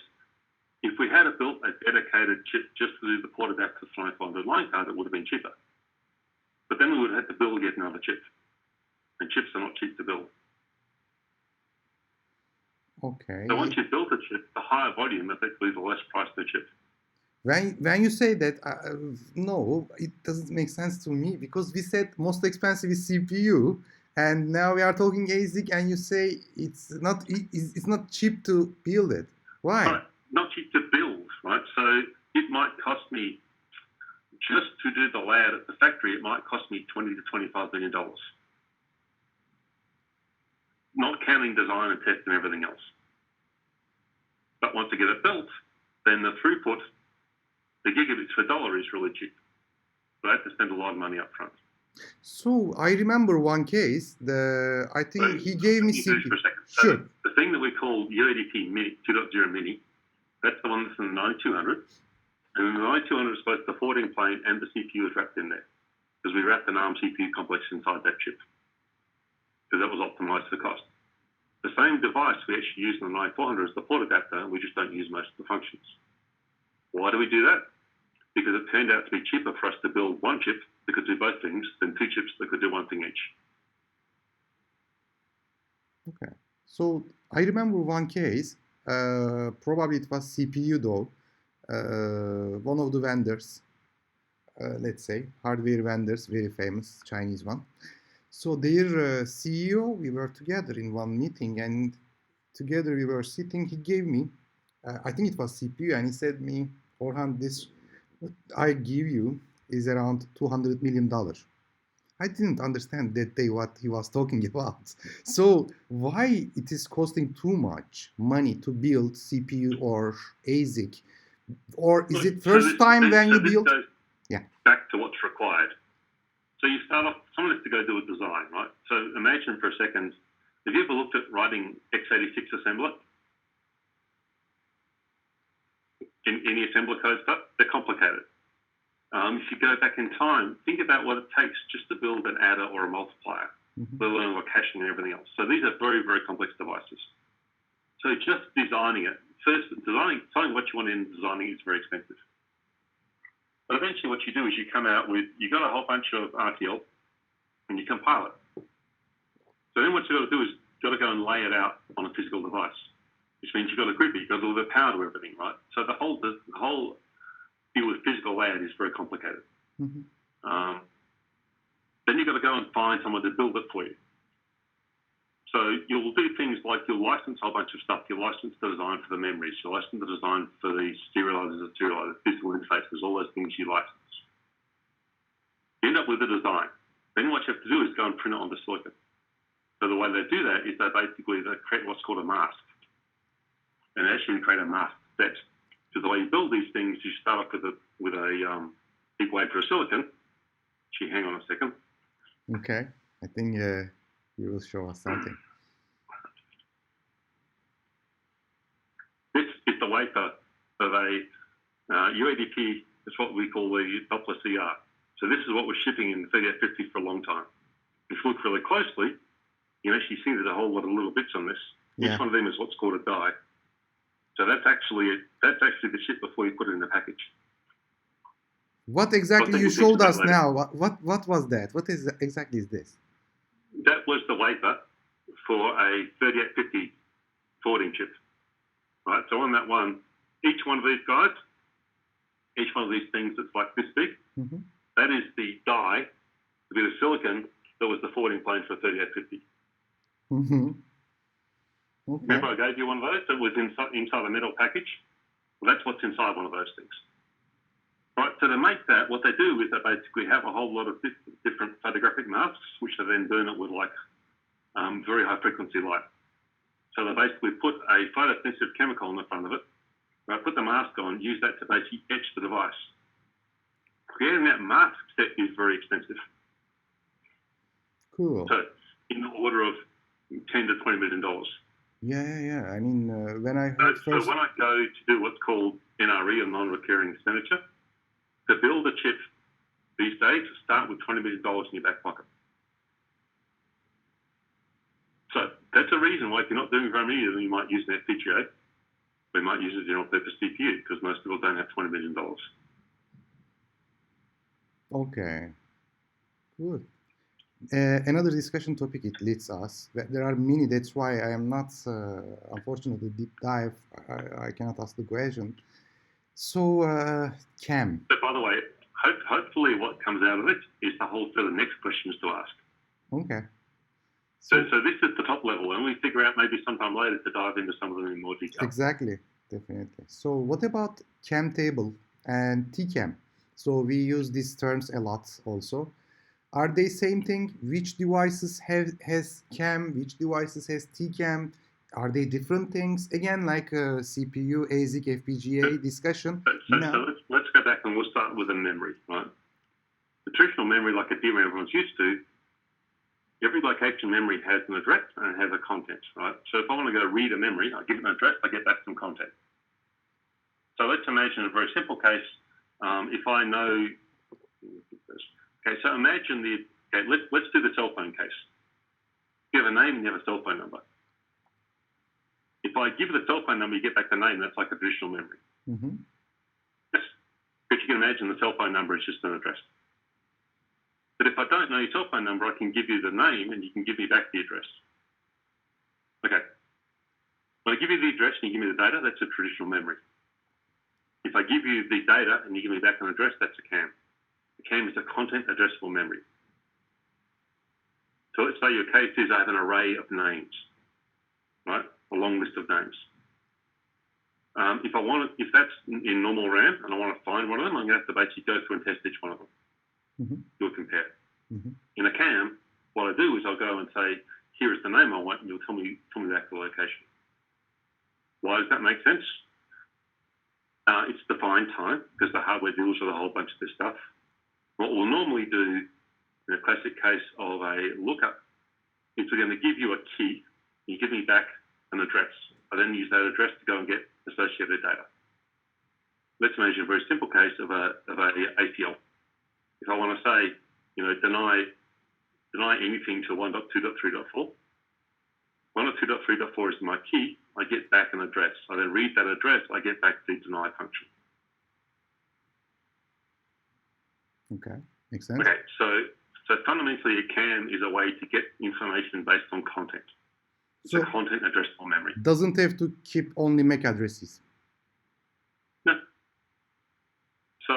if we had built a dedicated chip just to do the port adapter to 9500 line card, it would have been cheaper. But then we would have had to build yet another chip. And chips are not cheap to build. Okay. So once you've built a chip, the higher volume, effectively the less price per chip. When you say that, no, it doesn't make sense to me, because we said most expensive is CPU, and now we are talking ASIC, and you say it's not cheap to build it. Why? Right. Not cheap to build, right? So it might cost me, just to do the layout at the factory, it might cost me $20 to $25 million. Not counting design and test and everything else. But once I get it built, then the throughput, the gigabits per dollar is really cheap. So I have to spend a lot of money up front. So I remember one case. I think he gave me CPU. Sure. So the thing that we call UADP Mini 2.0 Mini, that's the one that's in the 9200. And the 9200 is both the forwarding plane and the CPU is wrapped in there, because we wrapped an ARM CPU complex inside that chip, because that was optimized for cost. The same device we actually use in the 9400 is the port adapter, and we just don't use most of the functions. Why do we do that? Because it turned out to be cheaper for us to build one chip that could do both things than two chips that could do one thing each. Okay. So I remember one case, probably it was CPU though, one of the vendors, let's say hardware vendors, very famous Chinese one. So their CEO, we were together in one meeting, and together we were sitting. He gave me, I think it was CPU, and he said me, Orhan, this what I give you is around $200 million. I didn't understand that day what he was talking about. So why it is costing too much money to build CPU or ASIC? Or is it first time when you build? Yeah. Back to what's required. So you start off, someone has to go do a design, right? So imagine for a second, have you ever looked at writing x86 assembler? In any assembler code stuff? They're complicated. If you go back in time, think about what it takes just to build an adder or a multiplier, let alone what caching and everything else. So these are very, very complex devices. So just designing it, first designing what you want in designing is very expensive. But eventually what you do is you come out with, you got a whole bunch of RTL and you compile it. So then what you've got to do is you've got to go and lay it out on a physical device, which means you've got to grip it, you've got to deliver power to everything, right? So the whole deal with physical layout is very complicated. Then you've got to go and find someone to build it for you. So you'll do things like you'll license a whole bunch of stuff. You'll license the design for the memories. You'll license the design for the serializers, physical interfaces, all those things you license. You end up with a design. Then what you have to do is go and print it on the silicon. So the way they do that is they create what's called a mask. And actually create a mask set. So the way you build these things, you start off with a big wafer of silicon. Actually, hang on a second. Okay. I think you will show us something. This is the wafer of a UADP. It's what we call the Doppler CR. So this is what we're shipping in 3850 for a long time. If you look really closely, you can actually see there's a whole lot of little bits on this. Yeah. Each one of them is what's called a die. So that's actually the chip before you put it in the package. What exactly you showed us now? What was that? What is exactly is this? That was the wafer for a 3850 forwarding chip, right? So on that one, each one of these guys, each one of these things that's like this big, that is the die, the bit of silicon that was the forwarding plane for 3850. Okay. Remember I gave you one of those that was inside a metal package? Well, that's what's inside one of those things. Right, so to make that, what they do is they basically have a whole lot of different photographic masks, which they then burn it with like very high frequency light. So they basically put a photosensitive chemical on the front of it, right, put the mask on, use that to basically etch the device. Creating that mask set is very expensive. Cool. So in the order of $10 to $20 million. Yeah. I mean, when I heard first... So when I go to do what's called NRE, or non-recurring expenditure, to build a chip these days, start with $20 million in your back pocket. That's a reason why if you're not doing very many of them, you might use an FPGA. We might use a general purpose CPU because most people don't have $20 million. Okay, good. Another discussion topic it leads us. There are many, that's why I am not, unfortunately, deep dive. I cannot ask the question. So, CAM. But by the way, hopefully what comes out of it is the whole set of next questions to ask. Okay. So this is the top level, and we figure out maybe sometime later to dive into some of them in more detail. Exactly, definitely. So what about CAM table and TCAM? So we use these terms a lot also. Are they same thing? Which devices has CAM? Which devices has TCAM? Are they different things? Again, like CPU, ASIC, FPGA discussion. So let's go back and we'll start with a memory, right? The traditional memory, like a DRAM everyone's used to, every location memory has an address and has a content, right? So if I want to go read a memory, I give it an address, I get back some content. So let's imagine a very simple case. If I know, okay, so imagine let's do the cell phone case. You have a name and you have a cell phone number. If I give the cell phone number, you get back the name, that's like a traditional memory. Mm-hmm. Yes. But you can imagine the cell phone number is just an address. But if I don't know your cell phone number, I can give you the name and you can give me back the address. Okay. When I give you the address and you give me the data, that's a traditional memory. If I give you the data and you give me back an address, that's a CAM. A CAM is a content addressable memory. So let's say your case is I have an array of names, right? A long list of names. If that's in normal RAM and I want to find one of them, I'm going to have to basically go through and test each one of them. Mm-hmm. Do a compare. Mm-hmm. In a CAM, what I do is I'll go and say, here is the name I want, and you'll tell me back the location. Why does that make sense? It's defined time, because the hardware deals with a whole bunch of this stuff. What we'll normally do in a classic case of a lookup is we're going to give you a key, and you give me back an address. I then use that address to go and get associated data. Let's imagine a very simple case of a ACL. If I want to say, deny anything to 1.2.3.4, 1.2.3.4 is my key, I get back an address. I then read that address, I get back the deny function. Okay, makes sense. Okay, so fundamentally a CAM is a way to get information based on content. It's a content addressable memory. Doesn't have to keep only MAC addresses. No. So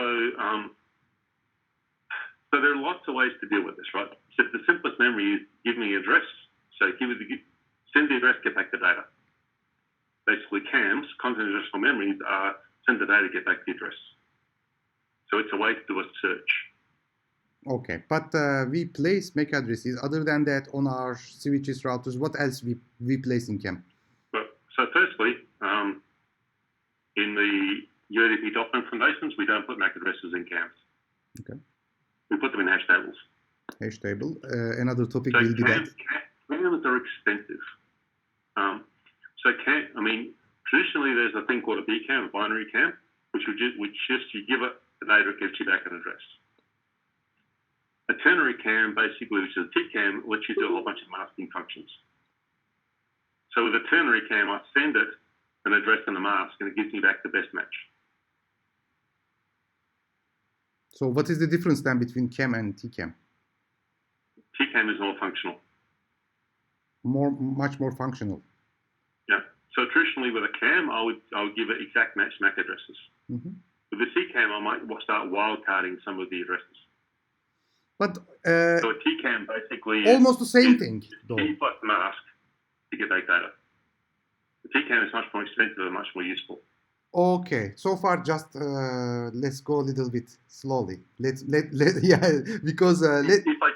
there are lots of ways to deal with this, right? So the simplest memory is give me an address. So send the address, get back the data. Basically, CAMs, content addressable memories, are send the data, get back the address. So it's a way to do a search. Okay, but we place MAC addresses. Other than that, on our switches, routers, what else we place in CAM? Well, so firstly, in the UADP document foundations, we don't put MAC addresses in CAMs. Okay. We put them in hash tables. Hash table. Another topic will be that. CAMs are expensive. Traditionally there's a thing called a BCAM, a binary CAM, which just you give it the data, it gives you back an address. A ternary CAM, basically, which is a TCAM, lets you do a whole bunch of masking functions. So with a ternary CAM, I send it an address and a mask, and it gives me back the best match. So what is the difference then between CAM and TCAM? TCAM is more functional. Much more functional. Yeah. So traditionally with a CAM, I would give it exact match MAC addresses. Mm-hmm. With a TCAM, I might start wildcarding some of the addresses. But so a TCAM basically almost the same thing, though. Key plus mask to get that data. The TCAM is much more expensive and much more useful. Okay, so far just let's go a little bit slowly. Because if I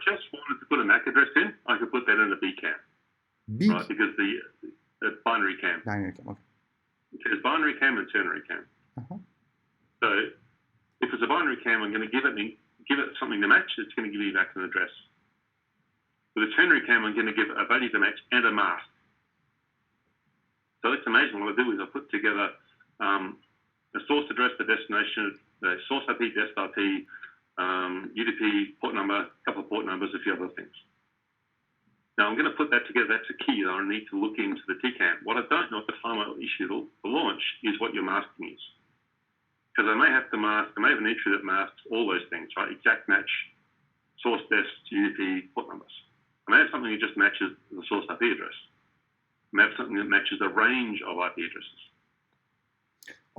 just wanted to put a MAC address in, I could put that in a BCAM. Right, because the binary CAM. Binary CAM, okay. There's binary CAM and ternary CAM. Uh-huh. So if it's a binary CAM, I'm going to give it something to match. It's going to give me back an address. With a ternary CAM, I'm going to give a value to match and a mask. So let's imagine what I do is I put together a source address, the destination, the source IP, dest IP, UDP, port number, a couple of port numbers, a few other things. Now I'm going to put that together. That's a key that I need to look into the TCAM. What I don't know at the time I issue the launch is what your masking is. Because I may have to mask, I may have an entry that masks all those things, right? Exact match, source depth, UDP, port numbers. I may have something that just matches the source IP address. I may have something that matches a range of IP addresses.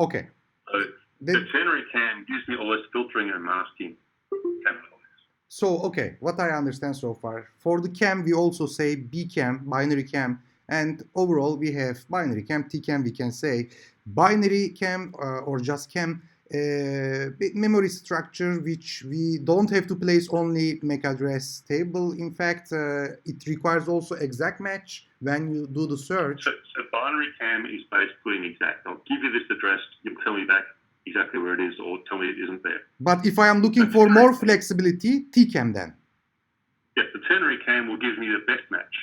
Okay. So the ternary CAM gives me all this filtering and masking capabilities. So, okay, what I understand so far, for the CAM, we also say BCAM, binary CAM, and overall we have binary CAM, TCAM, we can say. Binary CAM or just CAM, memory structure which we don't have to place only MAC address table. In fact, it requires also exact match when you do the search. So binary CAM is basically an exact. I'll give you this address, you tell me back exactly where it is, or tell me it isn't there. But if I am looking for more flexibility, TCAM then? Yes, the ternary CAM will give me the best match.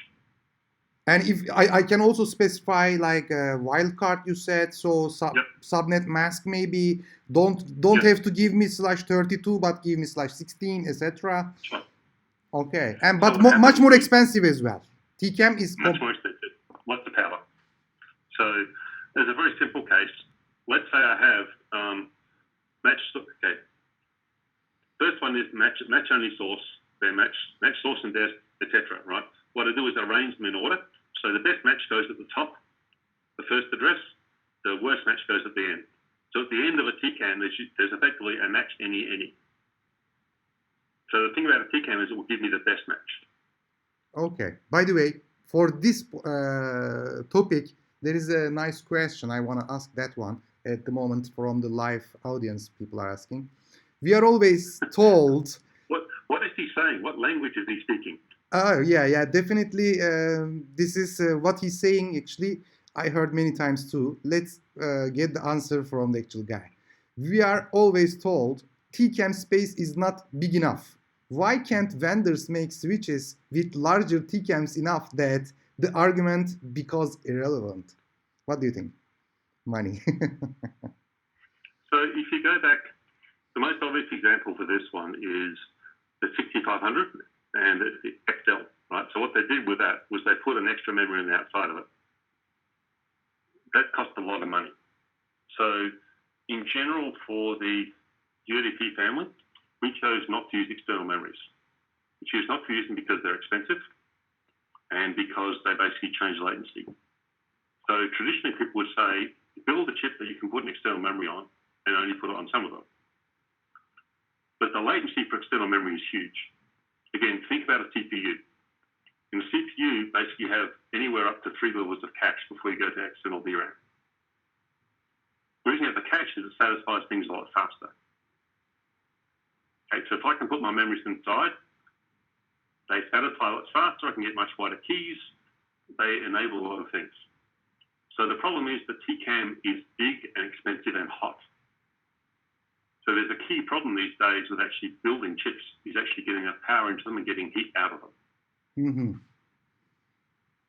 And if I can also specify like a wildcard you said, so subnet mask maybe don't have to give me /32, but give me /16, etc. Sure. Okay, and but much more expensive as well. TCAM is much more expensive. Lots of power. So there's a very simple case. Let's say I have match. Okay. First one is match only source, then match source and depth, etc. Right. What I do is arrange them in order. So the best match goes at the top, the first address. The worst match goes at the end. So at the end of a TCAM, there's effectively a match any. So the thing about a TCAM is it will give me the best match. Okay. By the way, for this topic, there is a nice question. I want to ask that one at the moment from the live audience. People are asking. We are always told. What is he saying? What language is he speaking? Yeah, definitely. This is what he's saying. Actually, I heard many times too. Let's get the answer from the actual guy. We are always told TCAM space is not big enough. Why can't vendors make switches with larger TCAMs enough that the argument becomes irrelevant? What do you think? Money. So if you go back, the most obvious example for this one is the 6500 and the XL, right? So what they did with that was they put an extra memory on the outside of it. That cost a lot of money. So in general, for the UDP family, we chose not to use external memories. We choose not to use them because they're expensive and because they basically change latency. So traditionally, people would say, build a chip that you can put an external memory on and only put it on some of them. But the latency for external memory is huge. Again, think about a CPU. In a CPU, basically you have anywhere up to 3 levels of cache before you go to external DRAM. The reason you have the cache is it satisfies things a lot faster. Okay, so if I can put my memories inside, they satisfy a lot faster, I can get much wider keys, they enable a lot of things. So the problem is that TCAM is big and expensive and hot. So there's a key problem these days with actually building chips is actually getting enough power into them and getting heat out of them. Mm-hmm.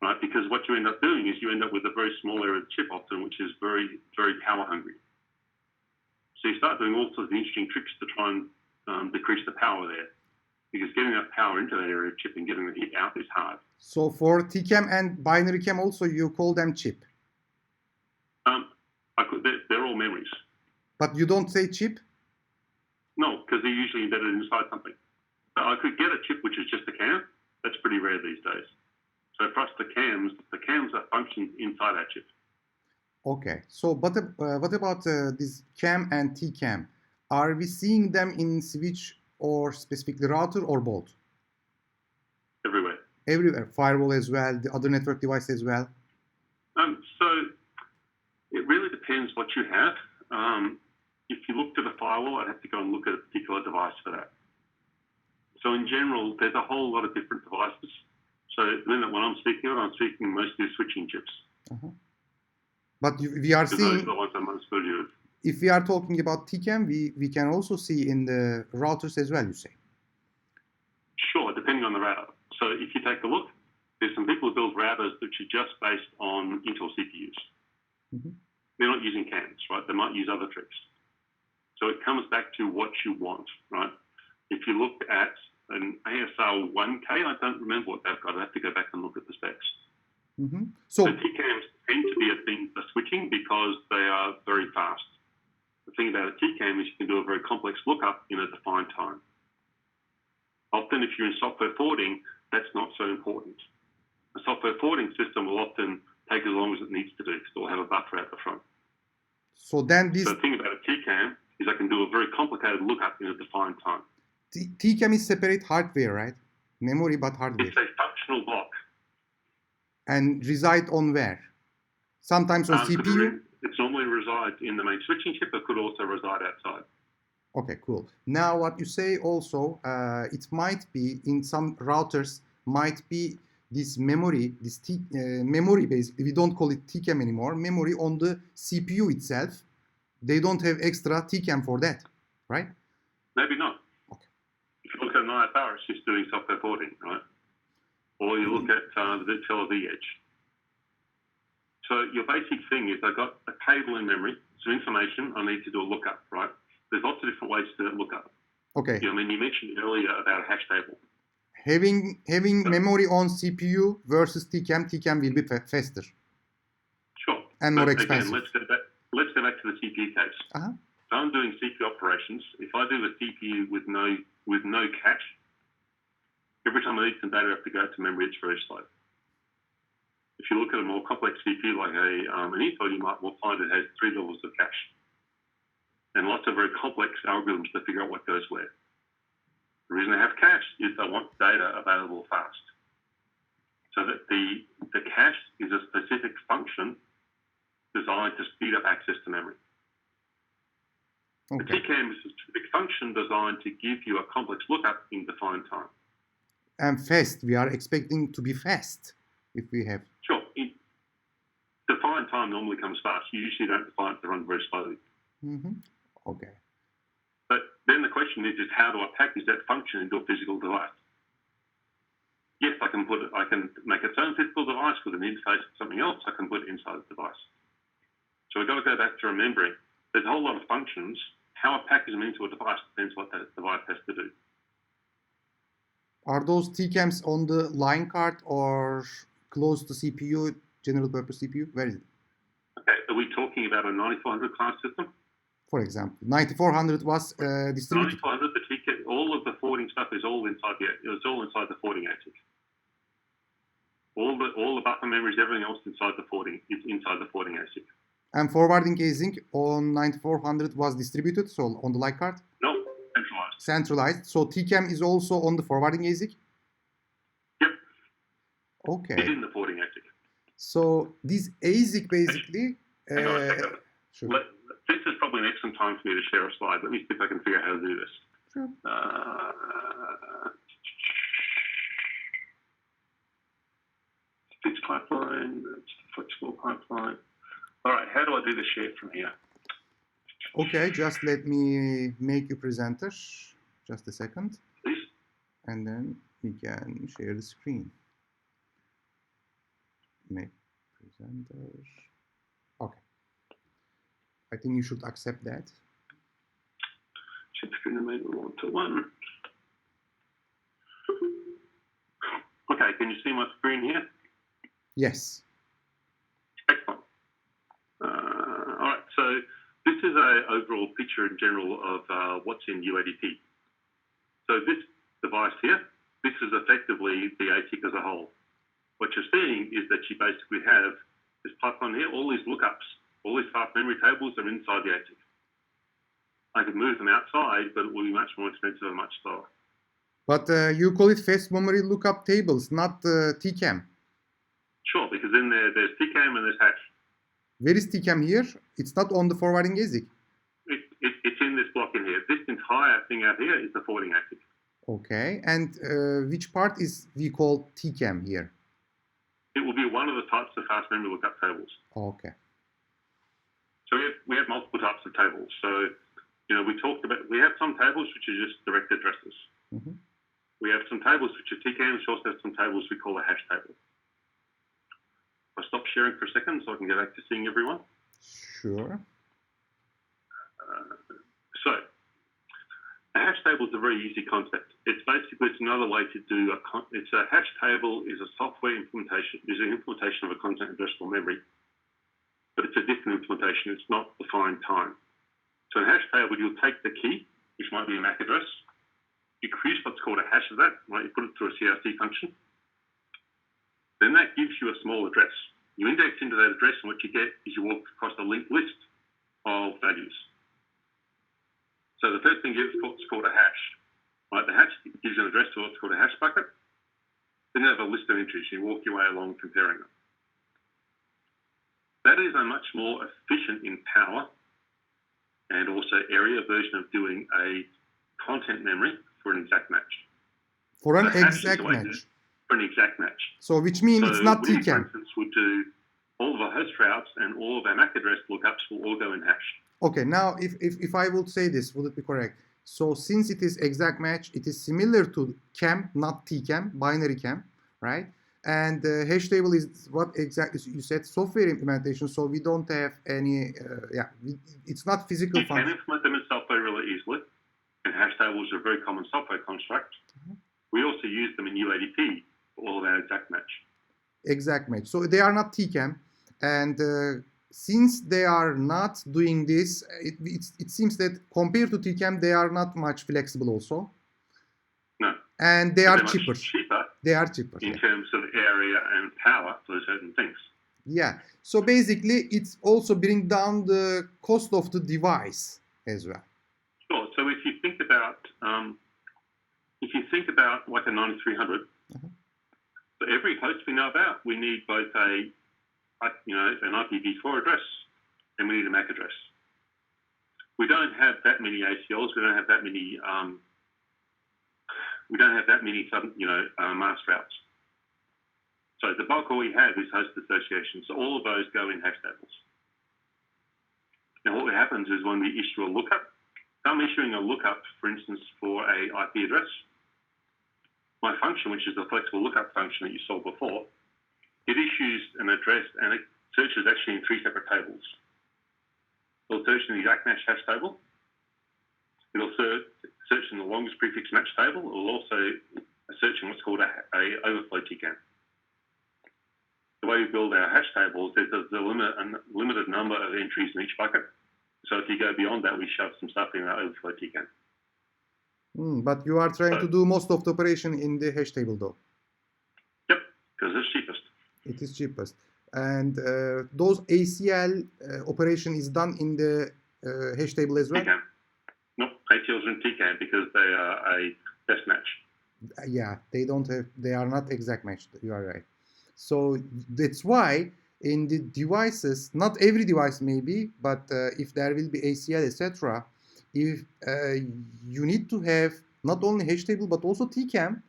Right? Because what you end up doing is you end up with a very small area of the chip often, which is very, very power hungry. So you start doing all sorts of interesting tricks to try and decrease the power there. Because getting enough power into that area of chip and getting the heat out is hard. So for TCAM and binary CAM also, you call them chip? They're all memories. But you don't say chip? No, because they're usually embedded inside something. So I could get a chip which is just a CAM. That's pretty rare these days. So for us, the CAMs are functions inside our chip. Okay. So what about this CAM and TCAM? Are we seeing them in switch or specifically router or both? Everywhere. Everywhere. Firewall as well, the other network device as well? So it really depends what you have. If you look to the firewall, I'd have to go and look at a particular device for that. So in general, there's a whole lot of different devices. So when I'm speaking of, I'm speaking mostly of switching chips. Uh-huh. But we are seeing, those are the ones I'm most familiar with. If we are talking about TCAM, we can also see in the routers as well, you say? Sure, depending on the router. So if you take a look, there's some people who build routers which are just based on Intel CPUs. Mm-hmm. They're not using CAMs, right? They might use other tricks. So it comes back to what you want, right? If you look at an ASR 1K. I don't remember what they've got. I have to go back and look at the specs. Mm-hmm. So TCAMs tend to be a thing for switching because they are very fast. The thing about a TCAM is you can do a very complex lookup in a defined time. Often if you're in software forwarding, that's not so important. A software forwarding system will often take as long as it needs to do because it'll have a buffer at the front. So then this So the thing about a TCAM is I can do a very complicated lookup in a defined time. TCAM is separate hardware, right? Memory, but hardware. It's a functional block. And reside on where? Sometimes on CPU? It normally resides in the main switching chip, but could also reside outside. Okay, cool. Now what you say also, it might be in some routers, might be this memory, memory basically, we don't call it TCAM anymore, memory on the CPU itself. They don't have extra TCAM for that, right? Maybe not. Okay. If you look at an IFR, it's just doing software forwarding, right? Or you look at the Tel-Aviv edge. So your basic thing is I've got a table in memory, some information, I need to do a lookup, right? There's lots of different ways to do that lookup. Okay. I mean, you mentioned earlier about a hash table. Having memory on CPU versus TCAM will be faster. Sure. And more expensive. Again, let's go back to the CPU case. Uh-huh. So I'm doing CPU operations. If I do a CPU with no cache, every time I need some data, I have to go to memory. It's very slow. If you look at a more complex CPU like an Intel, you might find it has 3 levels of cache and lots of very complex algorithms to figure out what goes where. The reason I have cache is I want data available fast. So that the cache is a specific function designed to speed up access to memory. Okay. The TCAM is a specific function designed to give you a complex lookup in defined time. And fast, we are expecting to be fast if we have. Sure. Defined time normally comes fast. You usually don't define it to run very slowly. Mm-hmm. Okay. But then the question is how do I package that function into a physical device? Yes, I can make its own physical device with an interface with something else. I can put it inside the device. So we've got to go back to remembering there's a whole lot of functions. How I package them into a device depends what that device has to do. Are those TCAMs on the line card or close to CPU, general purpose CPU? Where is it? Okay, are we talking about a 9400 class system? For example, 9400 was distributed. 9400, the TCAM, all of the forwarding stuff is all inside the forwarding ASIC. All the buffer memories, everything else inside the forwarding is inside the forwarding ASIC. And forwarding ASIC on 9400 was distributed, so on the line card? No, centralized. Centralized. So TCAM is also on the forwarding ASIC? Yep. Okay. It's in the forwarding ASIC. So this ASIC basically... Hang on a second. Sure. This is probably an excellent time for me to share a slide. Let me see if I can figure out how to do this. Sure. Fixed pipeline, that's the flexible pipeline. All right, how do I do the share from here? Okay, just let me make you presenter. Just a second. Please. And then we can share the screen. Make presenter. Okay. I think you should accept that. Shift screen enable 1 to 1. Okay, can you see my screen here? Yes. Excellent. All right, so this is an overall picture in general of what's in UADP. So this device here, this is effectively the ASIC as a whole. What you're seeing is that you basically have this pipeline here, all these lookups, all these fast memory tables are inside the ASIC. I could move them outside, but it will be much more expensive and much slower. But you call it fast memory lookup tables, not TCAM. Sure, because then there's TCAM and there's hash. Where is TCAM here? It's not on the forwarding ASIC. It's in this block in here. This entire thing out here is the forwarding ASIC. Okay, and which part is we call TCAM here? It will be one of the types of fast memory lookup tables. Okay. So we have multiple types of tables. So, we have some tables which are just direct addresses. Mm-hmm. We have some tables which are TCAMs. We also have some tables we call a hash table. I'll stop sharing for a second so I can get back to seeing everyone. Sure. So, A hash table is a very easy concept. It's basically another way to do it's a hash table is a software implementation, is an implementation of a content addressable memory, but it's a different implementation. It's not defined time. So in a hash table, you'll take the key, which might be a MAC address. You produce what's called a hash of that, right? You put it through a CRC function. Then that gives you a small address. You index into that address, and what you get is you walk across a linked list of values. So the first thing is what's called a hash. Right? The hash gives an address to what's called a hash bucket. Then you have a list of entries. You walk your way along comparing them. That is a much more efficient in power and also area version of doing a content memory for an exact match. For an exact match. For an exact match. So which means it's not we, TCAM. for instance, would do all of our host routes and all of our MAC address lookups will all go in hash. Okay, now if I would say this, would it be correct? So since it is exact match, it is similar to CAM, not TCAM, binary CAM, right? And hash table is what exactly you said, software implementation. So we don't have any, it's not physical function. You can implement them in software really easily, and hash tables are a very common software construct. Mm-hmm. We also use them in UADP for all of our exact match. Exact match. So they are not TCAM, and since they are not doing this, it seems that compared to TCAM, they are not much flexible also. No. And they are cheaper. They are cheaper in terms of area and power for certain things. Yeah. So basically, it's also bring down the cost of the device as well. Sure. So if you think about like a 9300, for every host we know about, we need both an IPv4 address and we need a MAC address. We don't have that many ACLs. We don't have that many. Mask routes. So the bulk all we have is host associations. So all of those go in hash tables. Now what happens is when we issue a lookup, I'm issuing a lookup, for instance, for a IP address. My function, which is the flexible lookup function that you saw before, it issues an address and it searches actually in 3 separate tables. It'll search in the exact match hash table. It'll search in the longest prefix match table. It'll also search in what's called a overflow TCAM. The way we build our hash tables is there's a limited number of entries in each bucket. So if you go beyond that, we shove some stuff in our overflow TCAM. But you are trying to do most of the operation in the hash table, though. Yep, because it's cheapest. It is cheapest. And those ACL operation is done in the hash table as well? TCAM. No, ACLs are in TCAM because they are a best match. Yeah, they are not exact match. You are right. So that's why in the devices, not every device maybe, but if there will be ACL, etc., if you need to have not only hash table but also TCAM.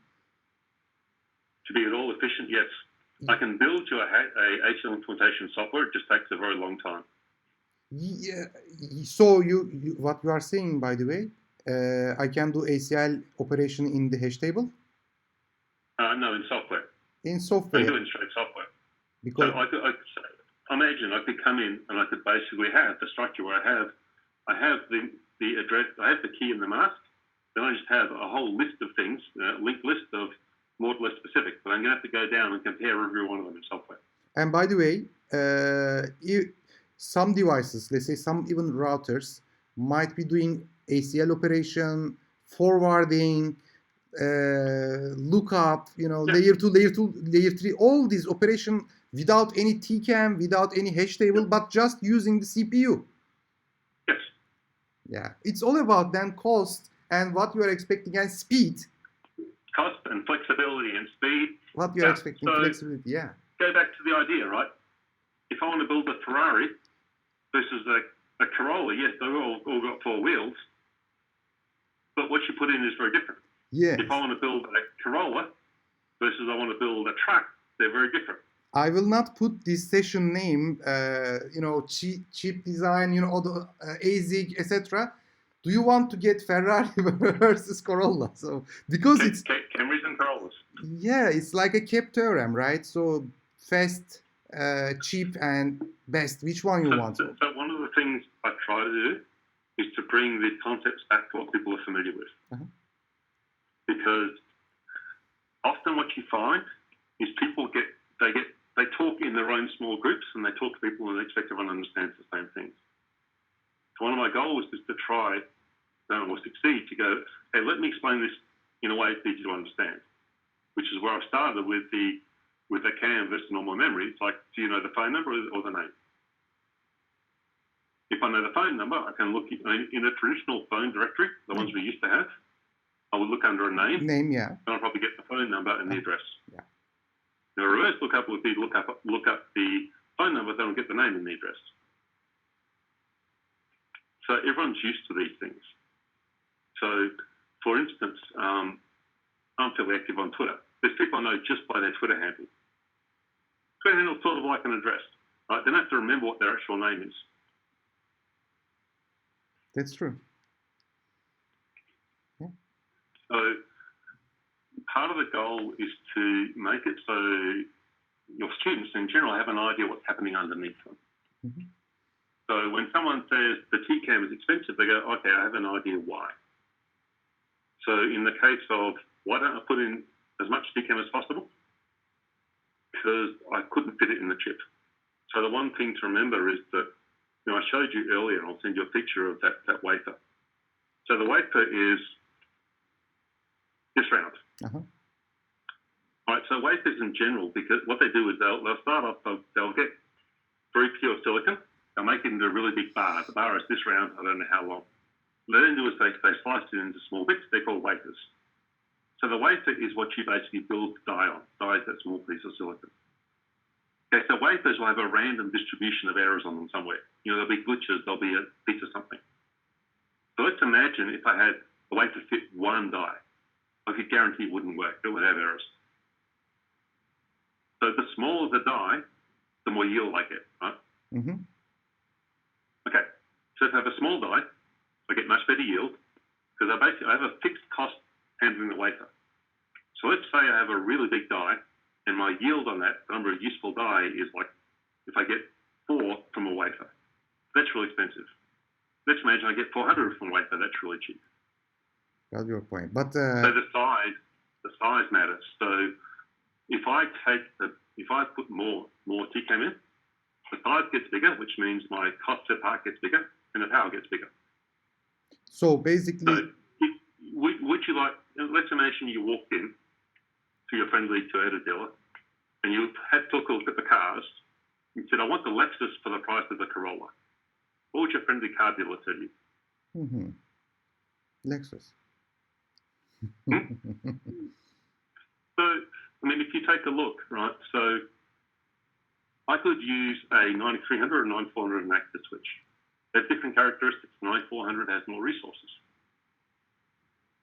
To be at all efficient, yes. I can build you a ACL implementation software. It just takes a very long time. Yeah. So you what you are saying, by the way, I can do ACL operation in the hash table? No, in software. In software. I do it in straight software. Because so imagine I could come in and I could basically have the structure where I have the address, I have the key in the mask, then I just have a whole list of things, linked list of more or less specific, but I'm going to have to go down and compare every one of them in software. And by the way, some devices, let's say some even routers, might be doing ACL operation, forwarding, lookup, layer 2, layer 3, all these operation without any TCAM, without any hash table, but just using the CPU. Yes. Yeah, it's all about then cost and what you are expecting and speed. Cost and flexibility and speed. What you are expecting, so flexibility, yeah. Go back to the idea, right? If I want to build a Ferrari versus a Corolla, yes, they've all got 4 wheels, but what you put in is very different. Yes. If I want to build a Corolla versus I want to build a truck, they're very different. I will not put this session name, cheap design, all the ASIC, etc. Do you want to get Ferrari versus Corolla? So because it's Camrys and Corollas. Yeah, it's like a CAP theorem, right? So fast, cheap, and best. Which one you want? So one of the things I try to do is to bring the concepts back to what people are familiar with. Because often what you find is people they talk in their own small groups, and they talk to people and they expect everyone understands the same things. So one of my goals is to try, or succeed, to go, hey, let me explain this in a way it's easy to understand, which is where I started with the CAN versus normal memory. It's like, do you know the phone number or the name? If I know the phone number, I can look in a traditional phone directory, the ones we used to have. I would look under a name. Yeah. And I'll probably get the phone number and the address. Yeah. Now, a reverse lookup would be look up the phone number, then I'll get the name and the address. So everyone's used to these things. So, for instance, I'm fairly active on Twitter. There's people I know just by their Twitter handle. Twitter handle is sort of like an address. Right? They don't have to remember what their actual name is. That's true. Yeah. So part of the goal is to make it so your students in general have an idea what's happening underneath them. So when someone says the TCAM is expensive, they go, okay, I have an idea why. So in the case of, why don't I put in as much TCAM as possible? Because I couldn't fit it in the chip. So the one thing to remember is that, I showed you earlier, and I'll send you a picture of that wafer. So the wafer is this round. All right, so wafers in general, because what they do is they'll start off, they'll get very pure silicon. They'll make it into a really big bar. The bar is this round, I don't know how long. What they then do is they slice it into small bits. They're called wafers. So the wafer is what you basically build die on. Die is that small piece of silicon. Okay, so wafers will have a random distribution of errors on them somewhere. There'll be glitches, there'll be a piece of something. So let's imagine if I had a wafer fit one die. I could guarantee it wouldn't work. It would have errors. So the smaller the die, the more yield I get, right? Okay, so if I have a small die, I get much better yield because I have a fixed cost handling the wafer. So let's say I have a really big die, and my yield on that, the number of useful die, is like, if I get 4 from a wafer, that's really expensive. Let's imagine I get 400 from a wafer, that's really cheap. That's your point. But so the size matters. So if I put more TCAM in, the size gets bigger, which means my cost per part gets bigger, and the power gets bigger. So basically, so would you like? Let's imagine you walked in to your friendly Toyota dealer, and you took a look at the cars. You said, "I want the Lexus for the price of the Corolla." What would your friendly car dealer tell you? Lexus. So, if you take a look, right? So, I could use a 9300 or 9400 and active switch. They have different characteristics. 9400 has more resources.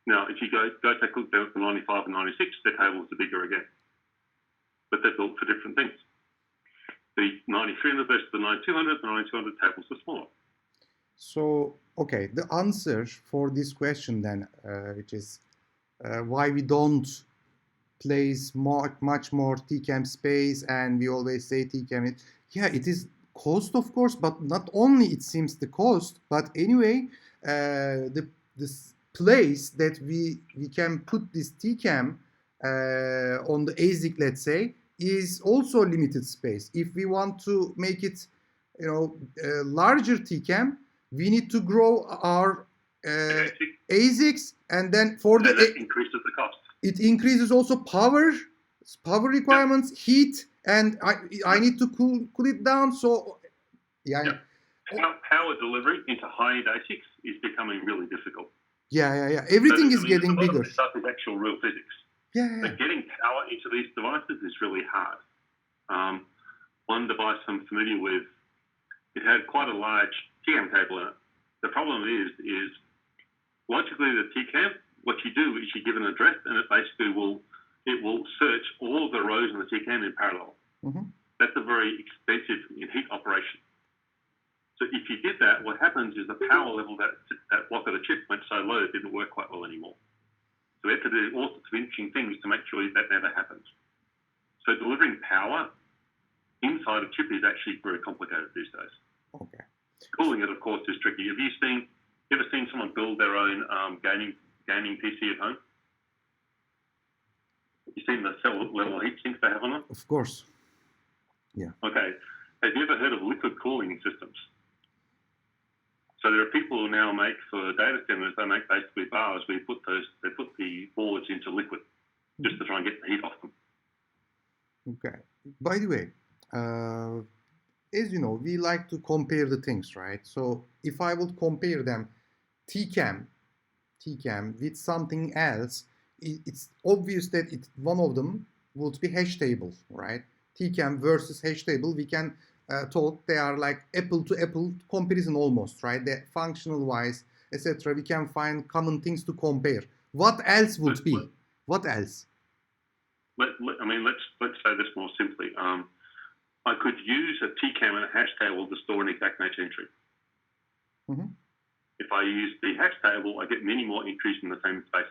Now, if you go take a look at the 95 and 96, their tables are bigger again. But they're built for different things. The 9300 versus the 9200, the 9200 tables are smaller. So, okay, the answer for this question then, which is why we don't place much more TCAM space, and we always say TCAM, it is cost, of course, but not only it seems the cost, but anyway, this place that we can put this TCAM on the ASIC, let's say, is also limited space. If we want to make it, larger TCAM, we need to grow our ASICs, and then that increases the cost. It increases also power requirements, heat, and I need to cool it down. So, Power delivery into high-end ASICs is becoming really difficult. Yeah. Everything is getting bigger. This stuff is actual real physics. But getting power into these devices is really hard. One device I'm familiar with, it had quite a large TCAM cable in it. The problem is logically the TCAM, what you do is you give an address, and it basically will search all of the rows in the TCAM in parallel. That's a very expensive heat operation. So if you did that, what happens is the power level that block of the chip went so low it didn't work quite well anymore. So we have to do all sorts of interesting things to make sure that never happens. So delivering power inside a chip is actually very complicated these days. Okay. Cooling it, of course, is tricky. Have you seen You ever seen someone build their own gaming PC at home? You seen the cell level heat sinks they have on it? Of course. Yeah. Okay. Have you ever heard of liquid cooling systems? So there are people who now make, for data centers, they make basically bars where they put the boards into liquid just to try and get the heat off them. Okay. By the way, as you know, we like to compare the things, right? So if I would compare them, TCAM with something else, it's obvious that one of them would be hash table, right? TCAM versus hash table, we can talk they are like apple to apple comparison almost, right? The functional wise, etc. We can find common things to compare. What else would be? What else? Let's say this more simply. I could use a TCAM and a hash table to store an exact match entry. Mm-hmm. If I use the hash table, I get many more entries in the same space.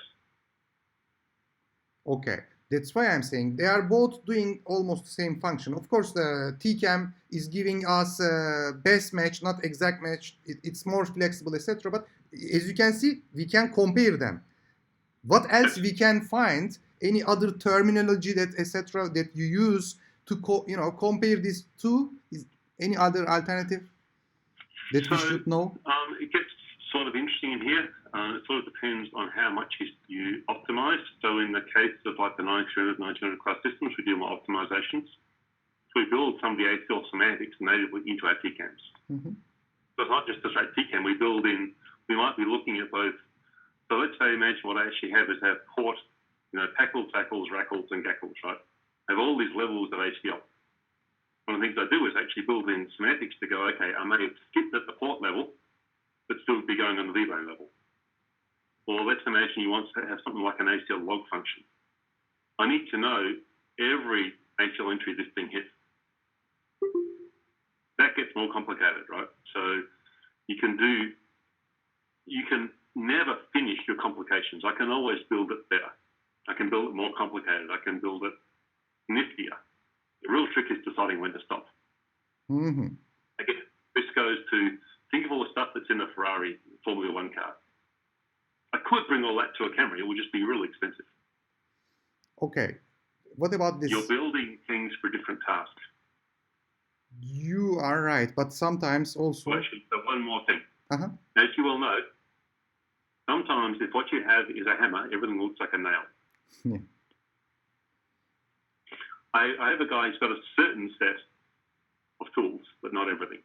Okay, that's why I'm saying they are both doing almost the same function. Of course, the TCAM is giving us best match, not exact match. It's more flexible, etc. But as you can see, we can compare them. What else we can find? Any other terminology that etc. that you use to compare these two? Is any other alternative that we should know? It gets sort of interesting in here. It sort of depends on how much you optimize. So in the case of like the 900 class systems, we do more optimizations. So we build some of the ASIC semantics natively into our TCAMs. Mm-hmm. So it's not just a straight TCAM. We might be looking at both. So let's say, imagine what I actually have is port, packles, tackles, rackles, and gackles, right? I have all these levels of HDL. One of the things I do is actually build in semantics to go, okay, I may have skipped at the port level, but still be going on the VLAN level. Or let's imagine you want to have something like an ACL log function. I need to know every ACL entry this thing hits. That gets more complicated, right? So you can never finish your complications. I can always build it better. I can build it more complicated. I can build it niftier. The real trick is deciding when to stop. Mm-hmm. Again, this goes to, think of all the stuff that's in a Ferrari Formula One car. I could bring all that to a Camry. It would just be really expensive. Okay. What about this? You're building things for different tasks. You are right, but sometimes also... Actually, so one more thing. Uh-huh. As you well know, sometimes if what you have is a hammer, everything looks like a nail. Yeah. I have a guy who's got a certain set of tools, but not everything.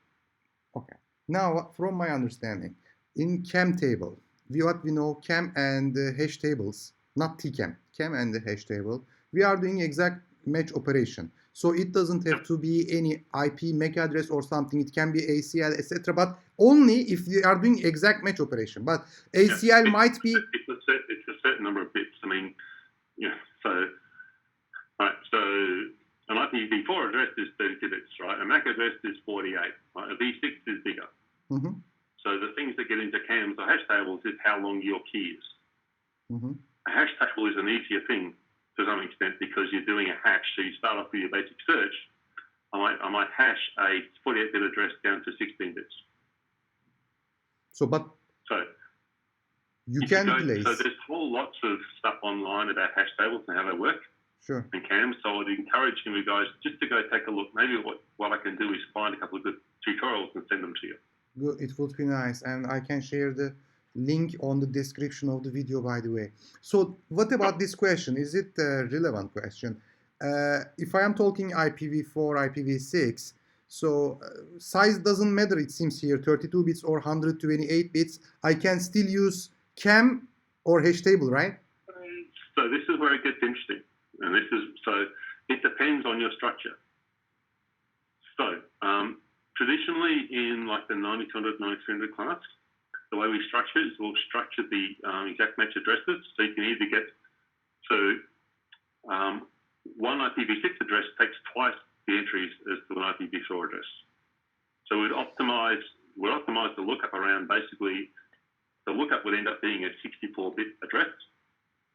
Okay. Now, from my understanding, in CAM table, what we know CAM and hash tables, not TCAM, CAM and the hash table, we are doing exact match operation. So it doesn't have to be any IP MAC address or something. It can be ACL, etc. But only if we are doing exact match operation. But ACL might be... It's a certain number of bits. So an IPv4 address is 32 bits, right? A MAC address is 48. Right? A V6 is bigger. Mm-hmm. So the things that get into CAMs or hash tables is how long your key is. Mm-hmm. A hash table is an easier thing to some extent because you're doing a hash. So you start off with your basic search. I might hash a 48-bit address down to 16 bits. So you can place. So there's whole lots of stuff online about hash tables and how they work. Sure. And CAMs. So I'd encourage you guys just to go take a look. Maybe what I can do is find a couple of good tutorials and send them to you. Good. It would be nice, and I can share the link on the description of the video, by the way. So what about this question? Is it a relevant question? If I am talking IPv4, IPv6, so size doesn't matter, it seems here, 32 bits or 128 bits. I can still use CAM or hash table, right? So this is where it gets interesting. And it depends on your structure. So traditionally in like the 9200, 9300 class, the way we structure it is we'll structure the exact match addresses. So you can either get, one IPv6 address takes twice the entries as to an IPv4 address. So we'd optimize the lookup around basically, the lookup would end up being a 64-bit address.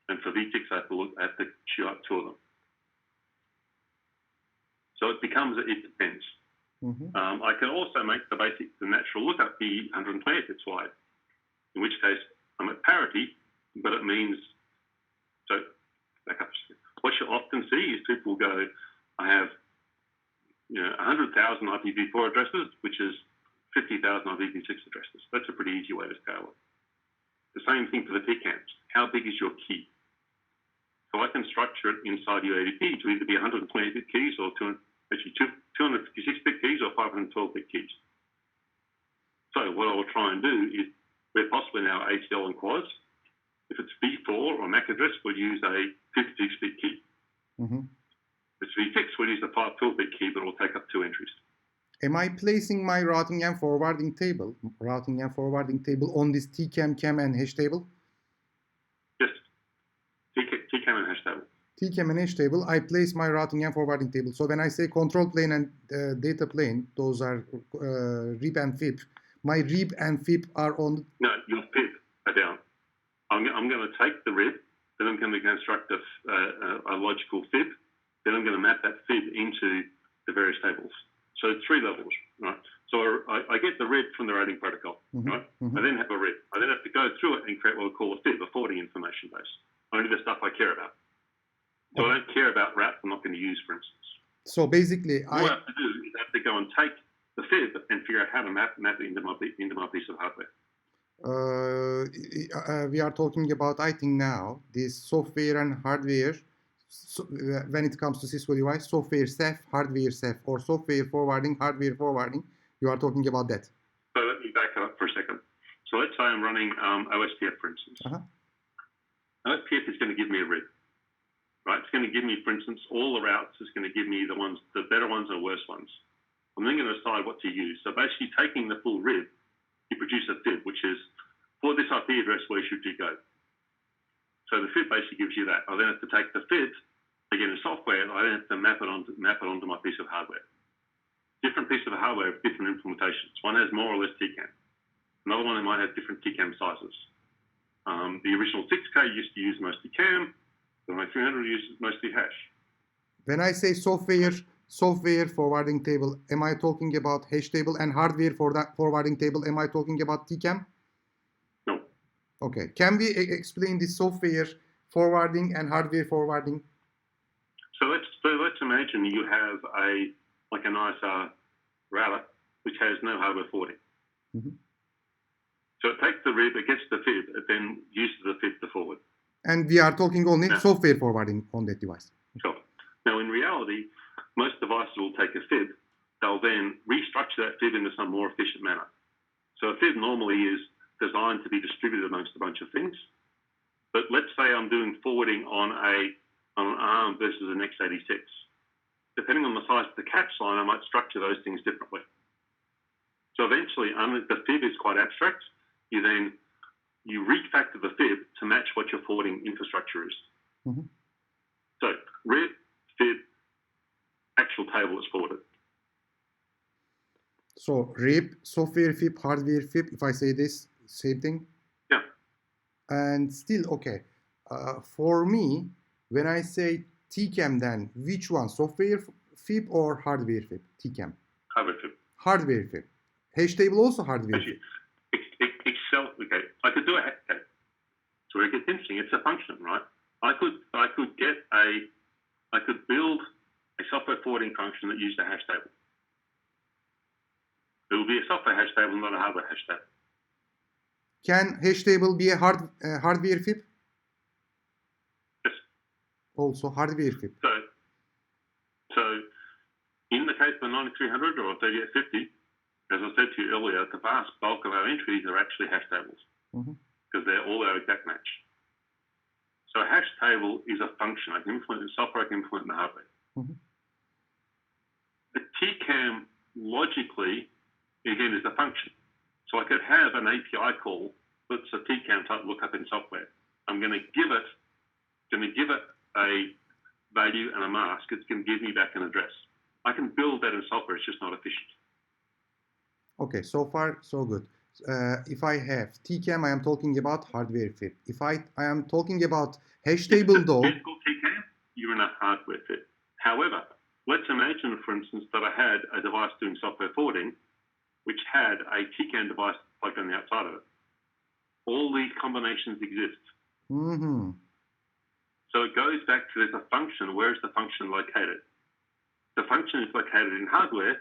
And for V6, I have to chew up two of them. So it depends. Mm-hmm. I can also make the natural lookup be 128 bits wide. in which case I'm at parity, but it means, so back up. What you'll often see is people go, I have 100,000 IPv4 addresses, which is 50,000 IPv6 addresses. That's a pretty easy way to scale it. The same thing for the TCAMs. How big is your key? So I can structure it inside UADP to either be 128-bit keys or 256-bit keys or 512-bit keys. So what I will try and do is, where possible in our ACL and quads, if it's V4 or MAC address, we'll use a 56-bit key. Mm-hmm. If it's V6, we'll use a 512-bit key, but it will take up 2 entries. Am I placing my routing and forwarding table on this TCAM, CAM, and hash table? Yes, TCAM and hash table. TCAM and hash table, I place my routing and forwarding table. So when I say control plane and data plane, those are RIP and FIP. My RIP and FIP are on... No, your FIP are down. I'm going to take the RIP, then I'm going to construct a logical FIP, then I'm going to map that FIP into the various tables. So 3 levels, right? So I get the RIP from the routing protocol, Mm-hmm. right? Mm-hmm. I then have a RIP. I then have to go through it and create what we call a FIP, a forwarding information base. Only the stuff I care about. So I don't care about routes I'm not going to use, for instance. So basically, All I have to do is I have to go and take the FIB and figure out how to map it into my piece of hardware. We are talking about, I think now, this software and hardware, so, when it comes to Cisco device, software Ceph, hardware Ceph, or software forwarding, hardware forwarding, you are talking about that. So let me back up for a second. So let's say I'm running OSPF, for instance. Uh-huh. OSPF is going to give me a RIP. Right, it's going to give me, for instance, all the routes. It's going to give me the better ones or worse ones. I'm then going to decide what to use. So basically, taking the full RIP, you produce a FIB, which is for this IP address, where should you go? So the FIB basically gives you that. I then have to take the FIB, again, in software. I then have to map it onto my piece of hardware. Different pieces of hardware have different implementations. One has more or less TCAM. Another one might have different TCAM sizes. The original 6K used to use mostly CAM. My 300 uses mostly hash. When I say software forwarding table, am I talking about hash table, and hardware for that forwarding table, am I talking about TCAM? No. Okay. Can we explain the software forwarding and hardware forwarding? So let's imagine you have a nice router which has no hardware forwarding. Mm-hmm. So it takes the RIB, it gets the FIB, it then uses the FIB to forward. And we are talking only software forwarding on that device. Sure. Now, in reality, most devices will take a FIB. They'll then restructure that FIB into some more efficient manner. So a FIB normally is designed to be distributed amongst a bunch of things. But let's say I'm doing forwarding on an ARM versus an x86. Depending on the size of the cache line, I might structure those things differently. So eventually, the FIB is quite abstract. You refactor the FIB to match what your forwarding infrastructure is. Mm-hmm. So RIB, FIB, actual table is forwarded. So RIB, software FIB, hardware FIB, if I say this, same thing? Yeah. And still, okay. For me, when I say TCAM, then which one? Software FIB or hardware FIB? TCAM. Hardware FIB. Hardware FIB. Hash table also hardware FIB. Excel, okay. I could do a hash table. So where it gets interesting, it's a function, right? I could build a software forwarding function that used a hash table. It will be a software hash table, not a hardware hash table. Can hash table be a hardware FIB? Yes. Also hardware FIB. So in the case of the 9300 or 3850, as I said to you earlier, the vast bulk of our entries are actually hash tables because they're all our exact match. So a hash table is a function. I can implement the software, I can implement the hardware. Mm-hmm. The TCAM logically, again, is a function. So I could have an API call that's a TCAM type lookup in software. I'm going to give it a value and a mask. It's going to give me back an address. I can build that in software. It's just not efficient. Okay, so far so good. If I have TCAM, I am talking about hardware FIB. If I am talking about hash table though... Physical TCAM, you're in a hardware FIB. However, let's imagine, for instance, that I had a device doing software forwarding which had a TCAM device plugged on the outside of it. all these combinations exist. Mm-hmm. So it goes back to there's a function. Where is the function located? The function is located in hardware,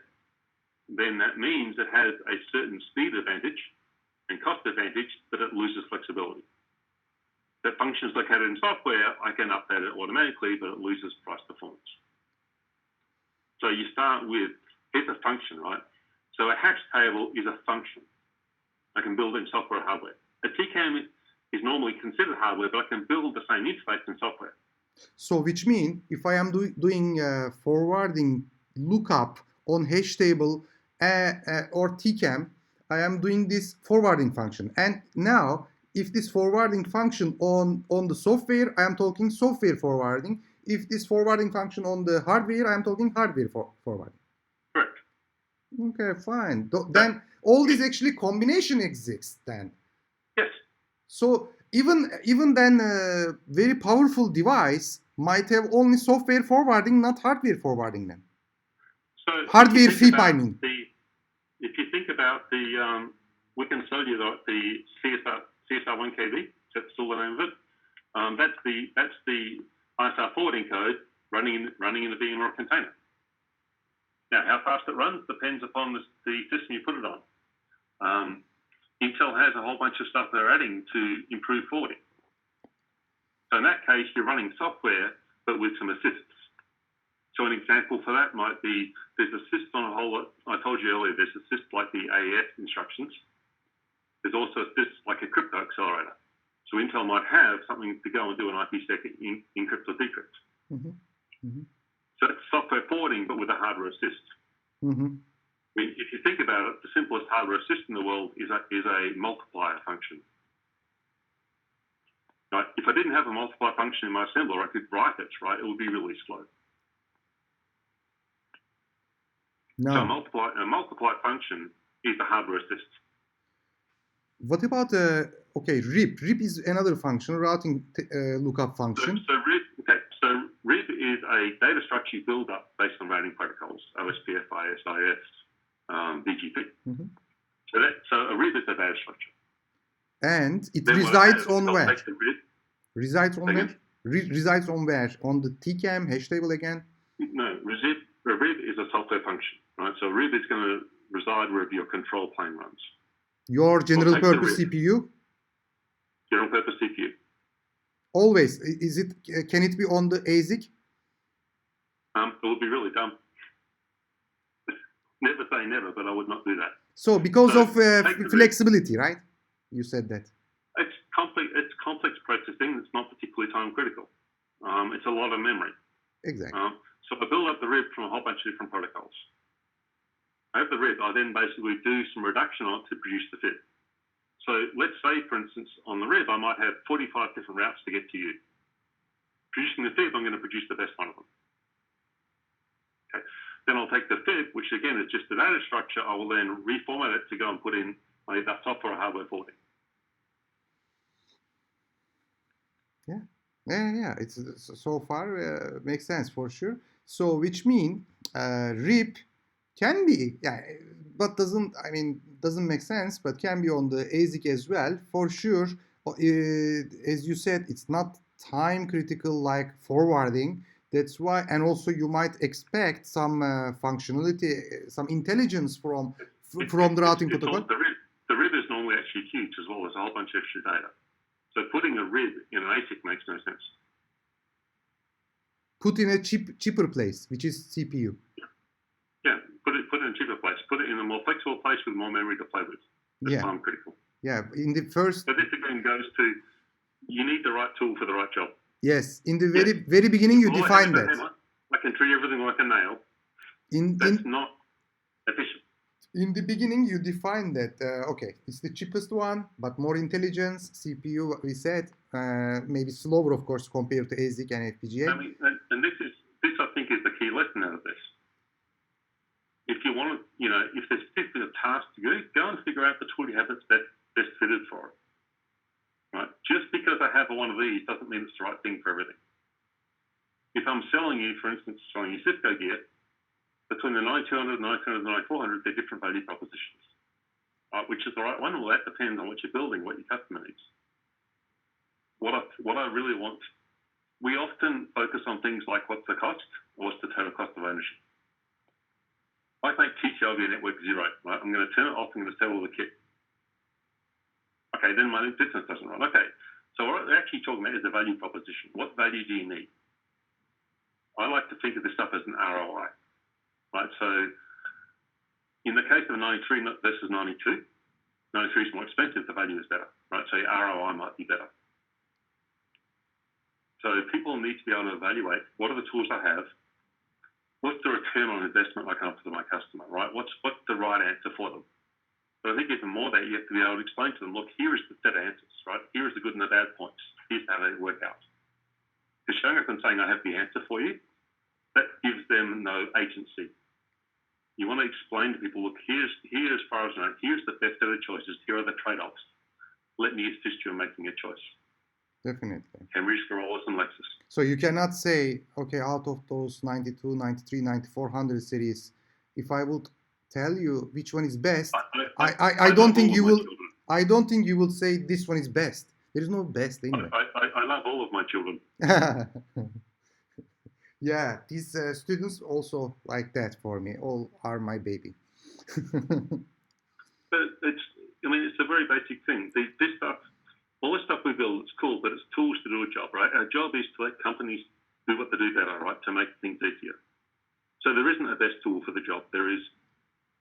then that means it has a certain speed advantage and cost advantage, but it loses flexibility. That function is located in software, I can update it automatically, but it loses price performance. So you start with, here's a function, right? So a hash table is a function. I can build in software or hardware. A TCAM is normally considered hardware, but I can build the same interface in software. So which means if I am doing forwarding lookup on hash table or TCAM, I am doing this forwarding function. And now, if this forwarding function on the software, I am talking software forwarding. If this forwarding function on the hardware, I am talking hardware forwarding. Correct. Okay, fine. Then all this actually combination exists then. Yes. So even then, a very powerful device might have only software forwarding, not hardware forwarding then. So hardware flip, I mean. If you think about the, we can show you the CSR1KB. That's still the name of it. That's the ISR forwarding code running in the VMware container. Now, how fast it runs depends upon the system you put it on. Intel has a whole bunch of stuff they're adding to improve forwarding. So in that case, you're running software, but with some assists. So an example for that might be, there's assists on a whole lot. I told you earlier, there's assists like the AES instructions. There's also assists like a crypto accelerator. So Intel might have something to go and do an IPsec encrypt or decrypt. Mm-hmm. Mm-hmm. So it's software forwarding, but with a hardware assist. Mm-hmm. I mean, if you think about it, the simplest hardware assist in the world is a multiplier function. Right? If I didn't have a multiplier function in my assembler, I could write it, right? It would be really slow. No. So a multiply function is the hardware assist. What about okay, RIP? RIP is another function, routing lookup function. So RIP is a data structure you build up based on routing protocols, OSPF, ISIS, BGP. Mm-hmm. So a RIP is a data structure. And it resides on where? Resides on where? Again? Resides on where? On the TCAM hash table again? No, a RIP is a software function, right? So RIP is going to reside wherever your control plane runs. Your general purpose CPU? General purpose CPU. Always. Is it? Can it be on the ASIC? It would be really dumb. Never say never, but I would not do that. So because of flexibility, right? You said that. It's complex processing. It's not particularly time critical. It's a lot of memory. Exactly. So I build up the RIP from a whole bunch of different protocols. I have the RIP. I then basically do some reduction on it to produce the FIB. So let's say, for instance, on the RIP, I might have 45 different routes to get to you. Producing the FIB, I'm going to produce the best one of them. Okay. Then I'll take the FIB, which again is just a data structure. I will then reformat it to go and put in either software or hardware forwarding. Yeah. It's so far makes sense for sure. So which means RIP can be, but doesn't make sense, but can be on the ASIC as well for sure. As you said, it's not time critical like forwarding. That's why, and also you might expect some functionality, some intelligence from the routing protocol. The RIB is normally actually huge as well as a whole bunch of extra data. So putting a RIB in an ASIC makes no sense. Put in a cheaper place, which is CPU. Yeah, put it in a cheaper place. Put it in a more flexible place with more memory to play with. That's time critical. Yeah, in the first. So this again goes to, you need the right tool for the right job. Yes, in the very beginning you define that. Hammer, I can treat everything like a nail. That's not efficient. In the beginning you define that, okay, it's the cheapest one, but more intelligence, CPU, we said, maybe slower, of course, compared to ASIC and FPGA. I mean, and this I think is the key lesson out of this. If you want to, if there's particular task to do, go and figure out the tool you have that's best fitted for it. Right? Just because I have one of these doesn't mean it's the right thing for everything. If I'm selling you, for instance, selling you Cisco gear, between the 9200, 900, and 9400, they're different value propositions. which is the right one? Well, that depends on what you're building, what your customer needs. What I really want, we often focus on things like what's the cost or what's the total cost of ownership. I make TCO network 0, right? I'm going to turn it off, I'm going to sell all the kit. Okay, then my business doesn't run. Okay, so what we're actually talking about is the value proposition. What value do you need? I like to think of this stuff as an ROI, right? So in the case of 93 versus 92, 93 is more expensive, the value is better, right? So your ROI might be better. So people need to be able to evaluate what are the tools I have, what's the return on investment I can offer to my customer, right? What's the right answer for them? But I think even more that you have to be able to explain to them, look, here is the set of answers, right? Here is the good and the bad points. Here's how they work out. Because showing up and saying, I have the answer for you, that gives them no agency. You want to explain to people, look, here's as far as I know, here's the best set of choices, here are the trade-offs. Let me assist you in making a choice. Definitely. Cambridge, Corolla, and Lexus. So you cannot say, okay, out of those 92, 93, 9400 series, if I would tell you which one is best, I don't think you will. I don't think you will say this one is best. There is no best anyway. I love all of my children. Yeah, these students also like that for me. All are my baby. But it's a very basic thing. This stuff, all the stuff we build, it's cool, but it's tools to do a job, right? Our job is to let companies do what they do better, right? To make things easier. So there isn't a best tool for the job. There is.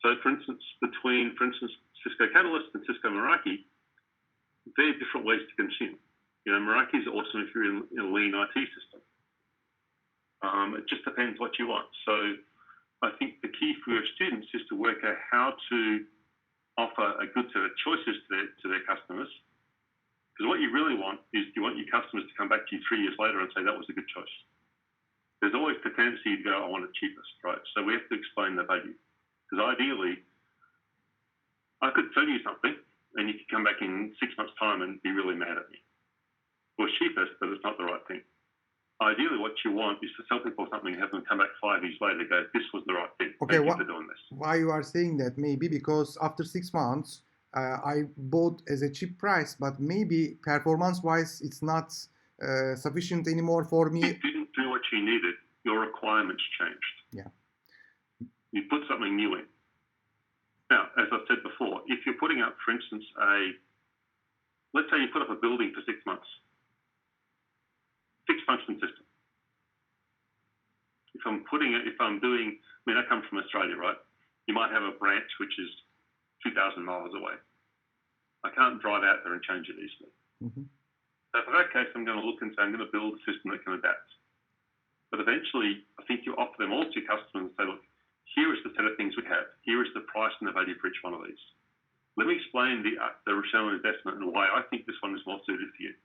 So for instance, Cisco Catalyst and Cisco Meraki, they're different ways to consume. Meraki is awesome if you're in a lean IT system. It just depends what you want. So I think the key for your students is to work out how to offer a good set of choices to their customers. Because what you really want is you want your customers to come back to you 3 years later and say that was a good choice. There's always the tendency to go, I want it cheapest, right? So we have to explain the value. Because ideally, I could tell you something and you could come back in 6 months' time and be really mad at me. It was cheapest, but it's not the right thing. Ideally, what you want is to sell people something and have them come back 5 years later and go, this was the right thing. Okay, Thank you for doing this. Why you are saying that? Maybe because after 6 months, I bought as a cheap price, but maybe performance-wise, it's not sufficient anymore for me. You didn't do what you needed. Your requirements changed. Yeah. You put something new in. Now, as I've said before, if you're putting up, for instance, let's say you put up a building for 6 months, 6-function system. If I'm doing, I come from Australia, right? You might have a branch which is 2,000 miles away. I can't drive out there and change it easily. Mm-hmm. So for that case, I'm going to look and say, I'm going to build a system that can adapt. But eventually, I think you offer them all to your customers and say, look, here is the set of things we have. Here is the price and the value for each one of these. Let me explain the return on investment and why I think this one is more suited for you.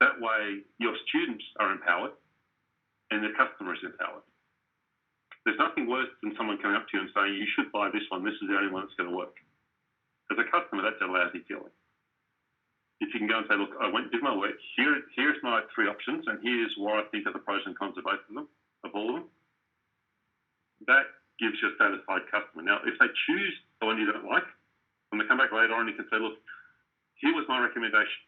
That way, your students are empowered and the customer is empowered. There's nothing worse than someone coming up to you and saying, you should buy this one. This is the only one that's going to work. As a customer, that's a lousy feeling. If you can go and say, look, I went and did my work. Here's my 3 options, and here's what I think are the pros and cons of both of them, of all of them. That gives you a satisfied customer. Now, if they choose the one you don't like, when they come back later on, you can say, look, here was my recommendation.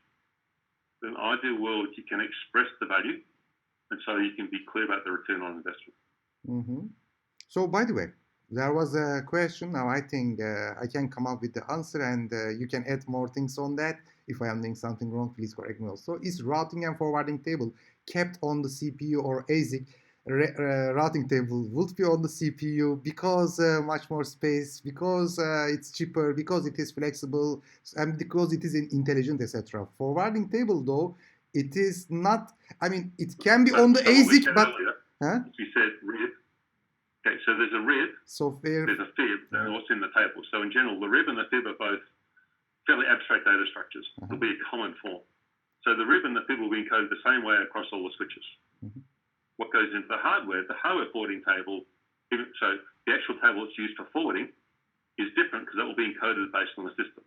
In an ideal world, you can express the value, and so you can be clear about the return on investment. Mm-hmm. So, by the way, there was a question. Now, I think I can come up with the answer, and you can add more things on that. If I am doing something wrong, please correct me also. Is routing and forwarding table kept on the CPU or ASIC? Routing table would be on the CPU because much more space, because it's cheaper, because it is flexible, and because it is intelligent, etc. Forwarding table, though, it is not. It can be on the ASIC, but you said RIB. Okay, so there's a RIB. There's a FIB, and what's in the table. So in general, the RIB and the FIB are both fairly abstract data structures. It'll be a common form. So the RIB and the FIB will be encoded the same way across all the switches. What goes into the hardware forwarding table, so the actual table that's used for forwarding is different because that will be encoded based on the system.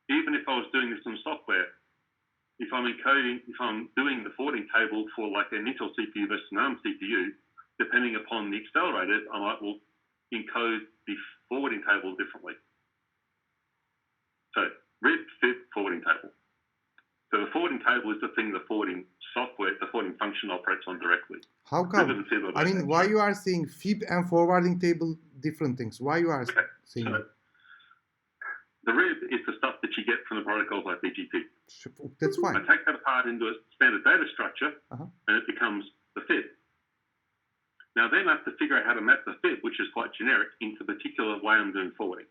Even if I was doing this in software, if I'm doing the forwarding table for like an Intel CPU versus an ARM CPU, depending upon the accelerator, I will encode the forwarding table differently. So RIB, FIB, forwarding table. So the forwarding table is the thing the forwarding software, the forwarding function operates on directly. How come? I mean, why you are saying FIB and forwarding table different things? Why you are saying so that? The RIB is the stuff that you get from the protocols like BGP. That's fine. I take that apart into a standard data structure, and it becomes the FIB. Now then I have to figure out how to map the FIB, which is quite generic, into the particular way I'm doing forwarding.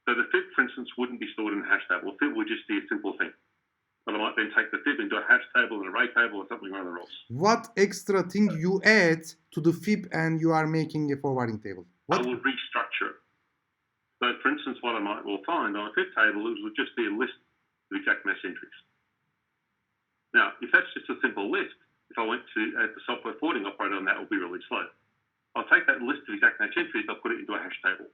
So the FIB, for instance, wouldn't be stored in a hash table. FIB would just be a simple thing. But I might then take the FIB into a hash table, an array table, or something rather else. What extra thing you add to the FIB and you are making a forwarding table? What? I will restructure it. So, for instance, what I might well find on a FIB table would just be a list of exact match entries. Now, if that's just a simple list, if I went to the software forwarding operator on that, will be really slow. I'll take that list of exact match entries, I'll put it into a hash table.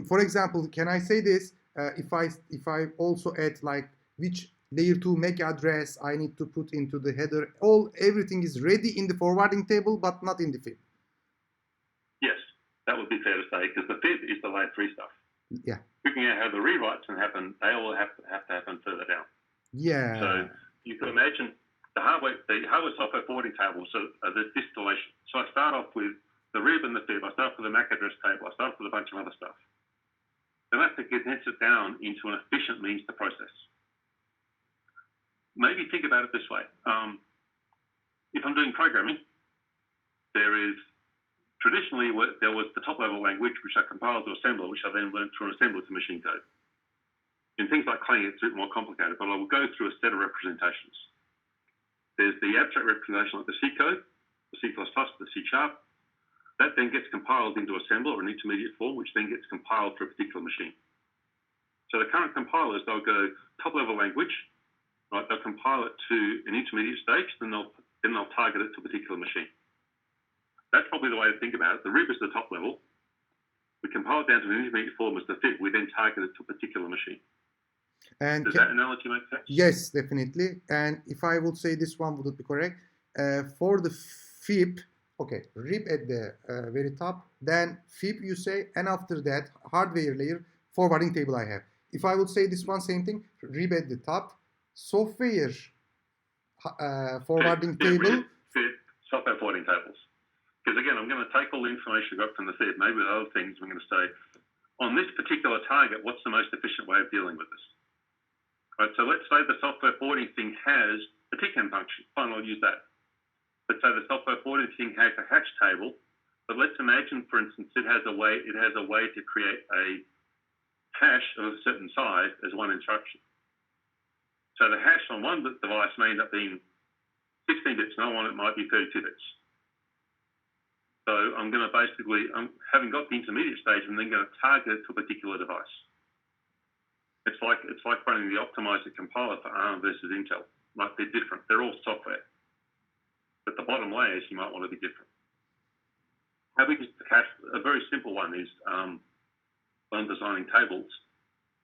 For example, can I say this? If I also add like which layer 2 MAC address I need to put into the header, everything is ready in the forwarding table, but not in the FIB. Yes, that would be fair to say, because the FIB is the layer 3 stuff. Yeah. Figuring out how the rewrites can happen, they all have to happen further down. Yeah. So you can imagine the hardware software forwarding table, so the distillation. So I start off with the RIB and the FIB. I start off with the MAC address table. I start off with a bunch of other stuff. Then I have to condense it down into an efficient means to process. Maybe think about it this way. If I'm doing programming, traditionally there was the top level language, which I compiled to assembler, which I then learned through an assembler to machine code. In things like Clang, it's a bit more complicated, but I will go through a set of representations. There's the abstract representation like the C code, the C++, the C#. That then gets compiled into assembler or an intermediate form, which then gets compiled for a particular machine. So the current compilers, they'll go top level language, right? They'll compile it to an intermediate stage, then they'll target it to a particular machine. That's probably the way to think about it. The RIB is the top level. We compile it down to an intermediate form as the FIB. We then target it to a particular machine. And does that analogy make sense? Yes, definitely. And if I would say this one, would it be correct? For the FIB, okay, RIB at the very top, then FIB you say, and after that, hardware layer, forwarding table I have. If I would say this one, same thing, RIB at the top, software forwarding table. FIB, software forwarding tables. Because again, I'm going to take all the information I got from the FIB, maybe with other things, I'm going to say, on this particular target, what's the most efficient way of dealing with this? Right, so let's say the software forwarding thing has a TCAM function. Fine, I'll use that. Let's say the software forwarding thing has a hash table, but let's imagine, for instance, it has a way to create a hash of a certain size as one instruction. So the hash on one device may end up being 16 bits, and on it might be 32 bits. So I'm going to basically, having got the intermediate stage, I'm then going to target it to a particular device. It's like running the optimizer compiler for ARM versus Intel. Like they're different. They're all software. But the bottom layers, you might want to be different. How big is the cache? A very simple one is when designing tables.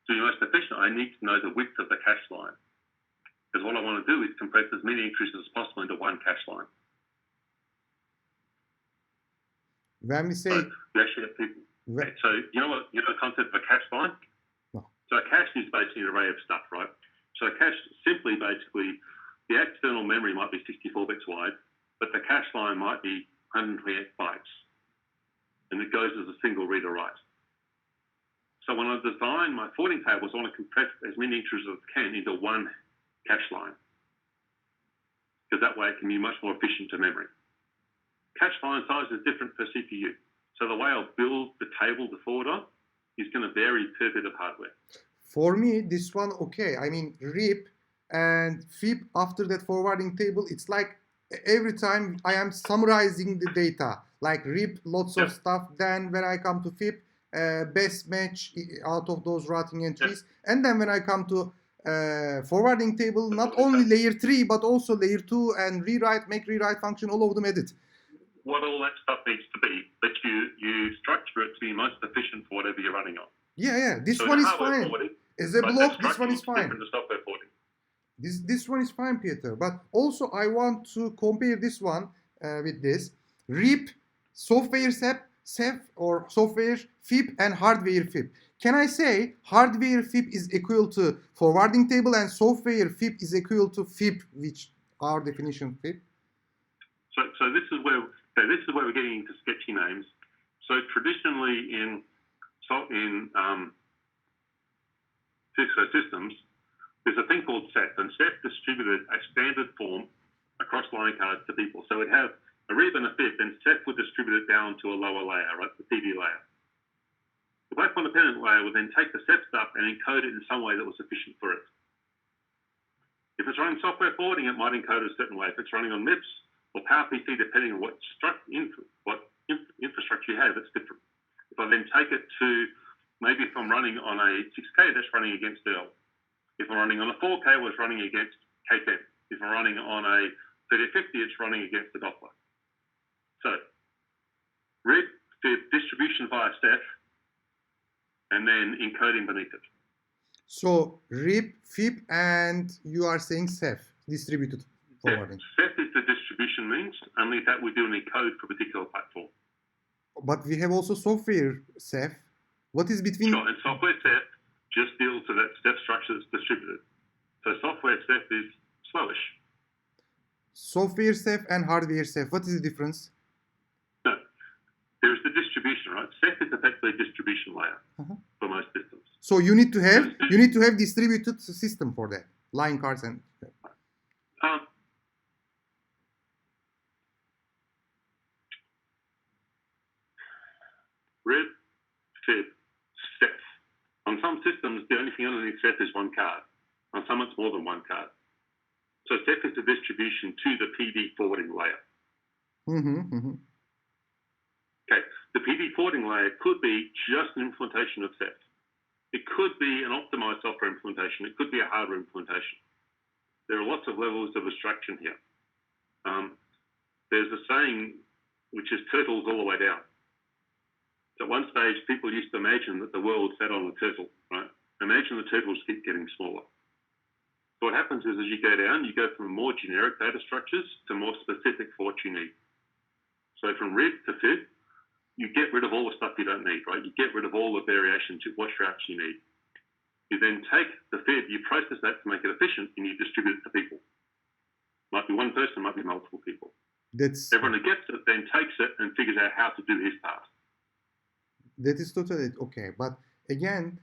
To be most efficient, I need to know the width of the cache line. Because what I want to do is compress as many entries as possible into one cache line. When we say... So we actually have people... So you know the concept of a cache line? So a cache is basically an array of stuff, right? So a cache simply basically, the external memory might be 64 bits wide, but the cache line might be 128 bytes. And it goes as a single read or write. So when I design my forwarding tables, I want to compress as many entries as I can into one cache line. Because that way it can be much more efficient to memory. Cache line size is different per CPU. So the way I'll build the table to forward on is going to vary per bit of hardware. For me, this one, okay. I mean, RIB and FIB after that forwarding table, it's like every time I am summarizing the data, like RIB, lots of stuff. Then when I come to FIB, best match out of those routing entries. And then when I come to forwarding table, not only layer 3, but also layer 2 and rewrite, make rewrite function, all of them edit. What all that stuff needs to be, that you structure it to be most efficient for whatever you're running on. Yeah. This one is fine. As a block, this one is fine. This one is fine, Peter. But also, I want to compare this one with this. RIB, software Ceph or software FIP and hardware FIP. Can I say hardware FIP is equal to forwarding table and software FIP is equal to FIP, which our definition FIP? So this is where we're getting into sketchy names. So traditionally in Cisco systems, there's a thing called Ceph, and Ceph distributed a standard form across line cards to people. So it'd have a RIB and a FIP, and Ceph would distribute it down to a lower layer, right, the PD layer. The platform dependent layer would then take the Ceph stuff and encode it in some way that was sufficient for it. If it's running software forwarding, it might encode it a certain way. If it's running on MIPS or PowerPC, depending on what infrastructure you have, it's different. If I then take it to, maybe if I'm running on a 6K, that's running against Dell. If I'm running on a 4K, it's running against K10. If I'm running on a 3050, it's running against the Doppler. So, RIB, FIB, distribution via Ceph, and then encoding beneath it. So, RIB, FIB, and you are saying Ceph, distributed forwarding. Ceph is the distribution means, only that we do an encode for a particular platform. But we have also software Ceph. What is between? Sure, and software Ceph just deals with that Ceph structure that's distributed. So software Ceph is slowish. Software Ceph and hardware Ceph. What is the difference? No, there's the distribution, right? Ceph is effectively a distribution layer for most systems. So you need to have distributed system for that, line cards and. RIB, FIB, Ceph. On some systems, the only thing underneath Ceph is one card. On some, it's more than one card. So Ceph is the distribution to the PD forwarding layer. Okay, the PD forwarding layer could be just an implementation of Ceph. It could be an optimized software implementation. It could be a hardware implementation. There are lots of levels of abstraction here. There's a saying which is turtles all the way down. So at one stage, people used to imagine that the world sat on a turtle, right? Imagine the turtles keep getting smaller. So what happens is as you go down, you go from more generic data structures to more specific for what you need. So from RIB to FIB, you get rid of all the stuff you don't need, right? You get rid of all the variations to what routes you need. You then take the FIB, you process that to make it efficient, and you distribute it to people. Might be one person, might be multiple people. Everyone who gets it then takes it and figures out how to do his task. That is totally okay, but again,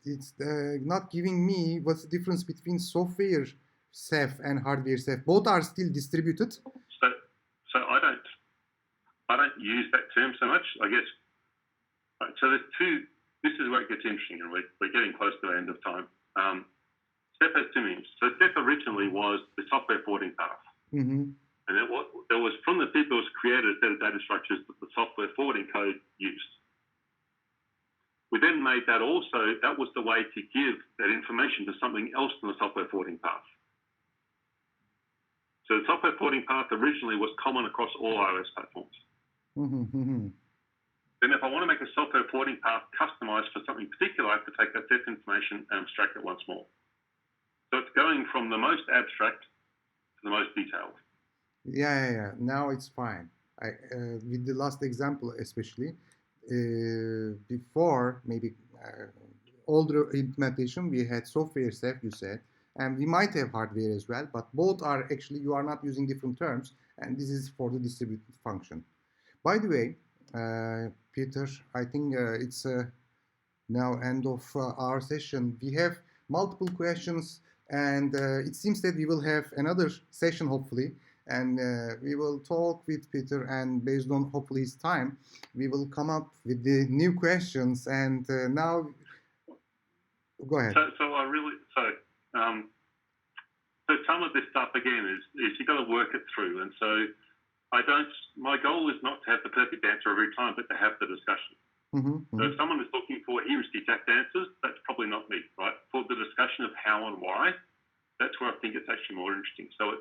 it's not giving me what's the difference between software Ceph and hardware Ceph. Both are still distributed. So I don't use that term so much, I guess. So there's two. This is where it gets interesting, and we're getting close to the end of time. Ceph has two meanings. So Ceph originally was the software forwarding path, and there was from the FIB was created a set of data structures that the software forwarding code used. We then made that also, that was the way to give that information to something else in the software forwarding path. So the software forwarding path originally was common across all iOS platforms. Then if I want to make a software forwarding path customized for something particular, I have to take that Ceph information and abstract it once more. So it's going from the most abstract to the most detailed. Yeah. Now it's fine. With the last example especially, before maybe older implementation, we had software Ceph, you said, and we might have hardware as well, but both are actually, you are not using different terms, and this is for the distributed function. By the way, Peter, I think it's now end of our session. We have multiple questions, and it seems that we will have another session hopefully, and we will talk with Peter, and based on hopefully his time, we will come up with the new questions. And now, go ahead. So some of this stuff again is you got to work it through, and so my goal is not to have the perfect answer every time, but to have the discussion. So if someone is looking for here's the exact answers, that's probably not me, right? For the discussion of how and why, that's where I think it's actually more interesting. So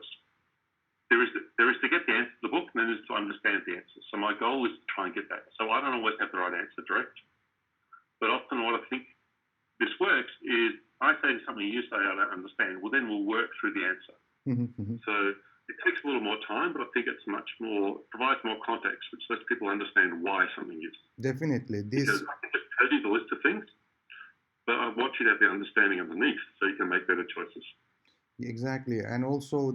there is to get the answer to the book, and then there's to understand the answer. So my goal is to try and get that. So I don't always have the right answer direct, but often what I think this works is I say something, you say I don't understand. Well, then we'll work through the answer. So it takes a little more time, but I think it's provides more context, which lets people understand why something is. Definitely. Because I can just tell you the list of things, but I want you to have the understanding underneath so you can make better choices. Exactly, and also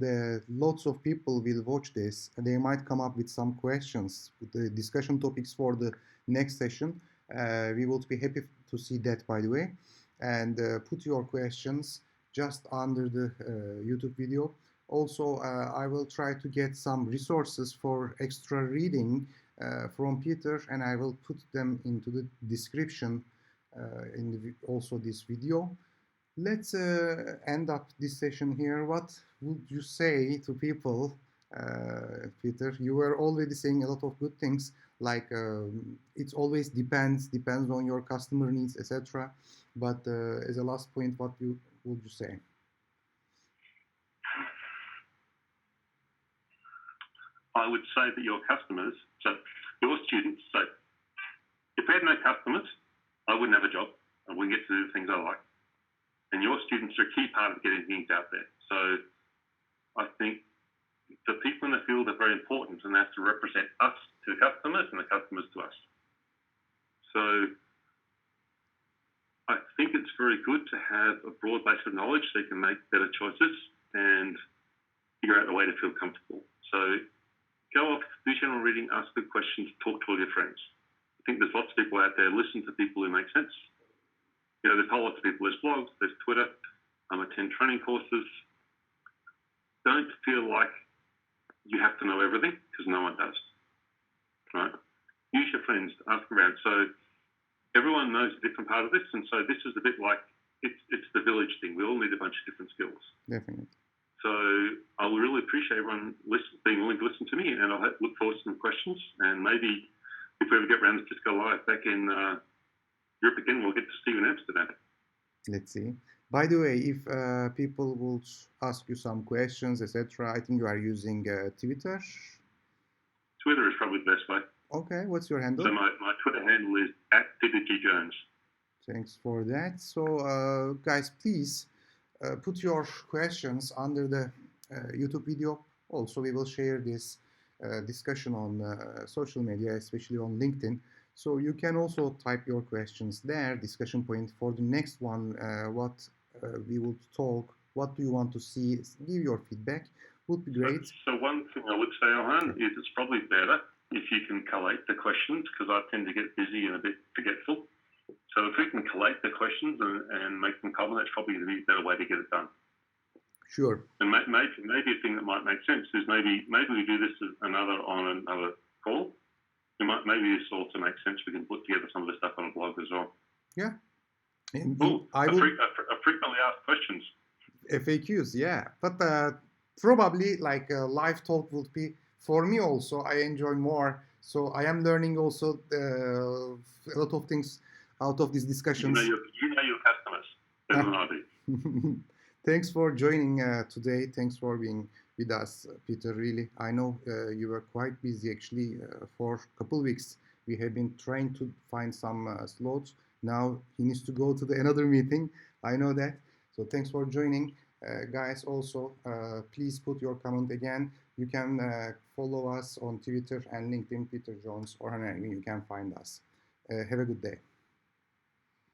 lots of people will watch this and they might come up with some questions, the discussion topics for the next session. We would be happy to see that, by the way, and put your questions just under the YouTube video. Also, I will try to get some resources for extra reading from Peter, and I will put them into the description also this video. Let's end up this session here. What would you say to people, Peter? You were already saying a lot of good things, like it always depends on your customer needs, etc. But as a last point, what would you say? I would say that your customers, so your students, so if I had no customers, I wouldn't have a job. I wouldn't get to do the things I like. And your students are a key part of getting things out there. So I think the people in the field are very important, and they have to represent us to the customers and the customers to us. So I think it's very good to have a broad base of knowledge so you can make better choices and figure out a way to feel comfortable. So go off, do general reading, ask good questions, talk to all your friends. I think there's lots of people out there, listen to people who make sense. You know, there's whole lots of people, there's blogs, there's Twitter, attend training courses. Don't feel like you have to know everything, because no one does, right? Use your friends to ask around. So everyone knows a different part of this, and so this is a bit like, it's the village thing. We all need a bunch of different skills. Definitely. So I will really appreciate everyone being willing to listen to me, and I'll look forward to some questions. And maybe if we ever get around to Cisco Live back in Europe again, we'll get to see you in Amsterdam. Let's see. By the way, if people will ask you some questions, etc., I think you are using Twitter. Twitter is probably the best way. Okay, what's your handle? So my Twitter handle is @PeterGJones. Thanks for that. So guys, please put your questions under the YouTube video. Also, we will share this discussion on social media, especially on LinkedIn. So you can also type your questions there, discussion point for the next one, what we will talk, what do you want to see, give your feedback, would be great. So one thing I would say, Ilhan, is it's probably better if you can collate the questions, because I tend to get busy and a bit forgetful. So if we can collate the questions and make them common, that's probably the better way to get it done. Sure. And maybe a thing that might make sense is maybe we do this as on another call. Maybe this also makes sense. We can put together some of the stuff on a blog as well. Yeah. Frequently asked questions. FAQs, yeah. But probably like a live talk would be, for me also, I enjoy more. So I am learning also a lot of things out of these discussions. You know your customers better than I do. Thanks for joining today. Thanks for being with us, Peter. Really, I know you were quite busy actually for a couple of weeks. We have been trying to find some slots. Now he needs to go to another meeting. I know that. So thanks for joining. Guys, also, please put your comment again. You can follow us on Twitter and LinkedIn, Peter Jones, or you can find us. Have a good day.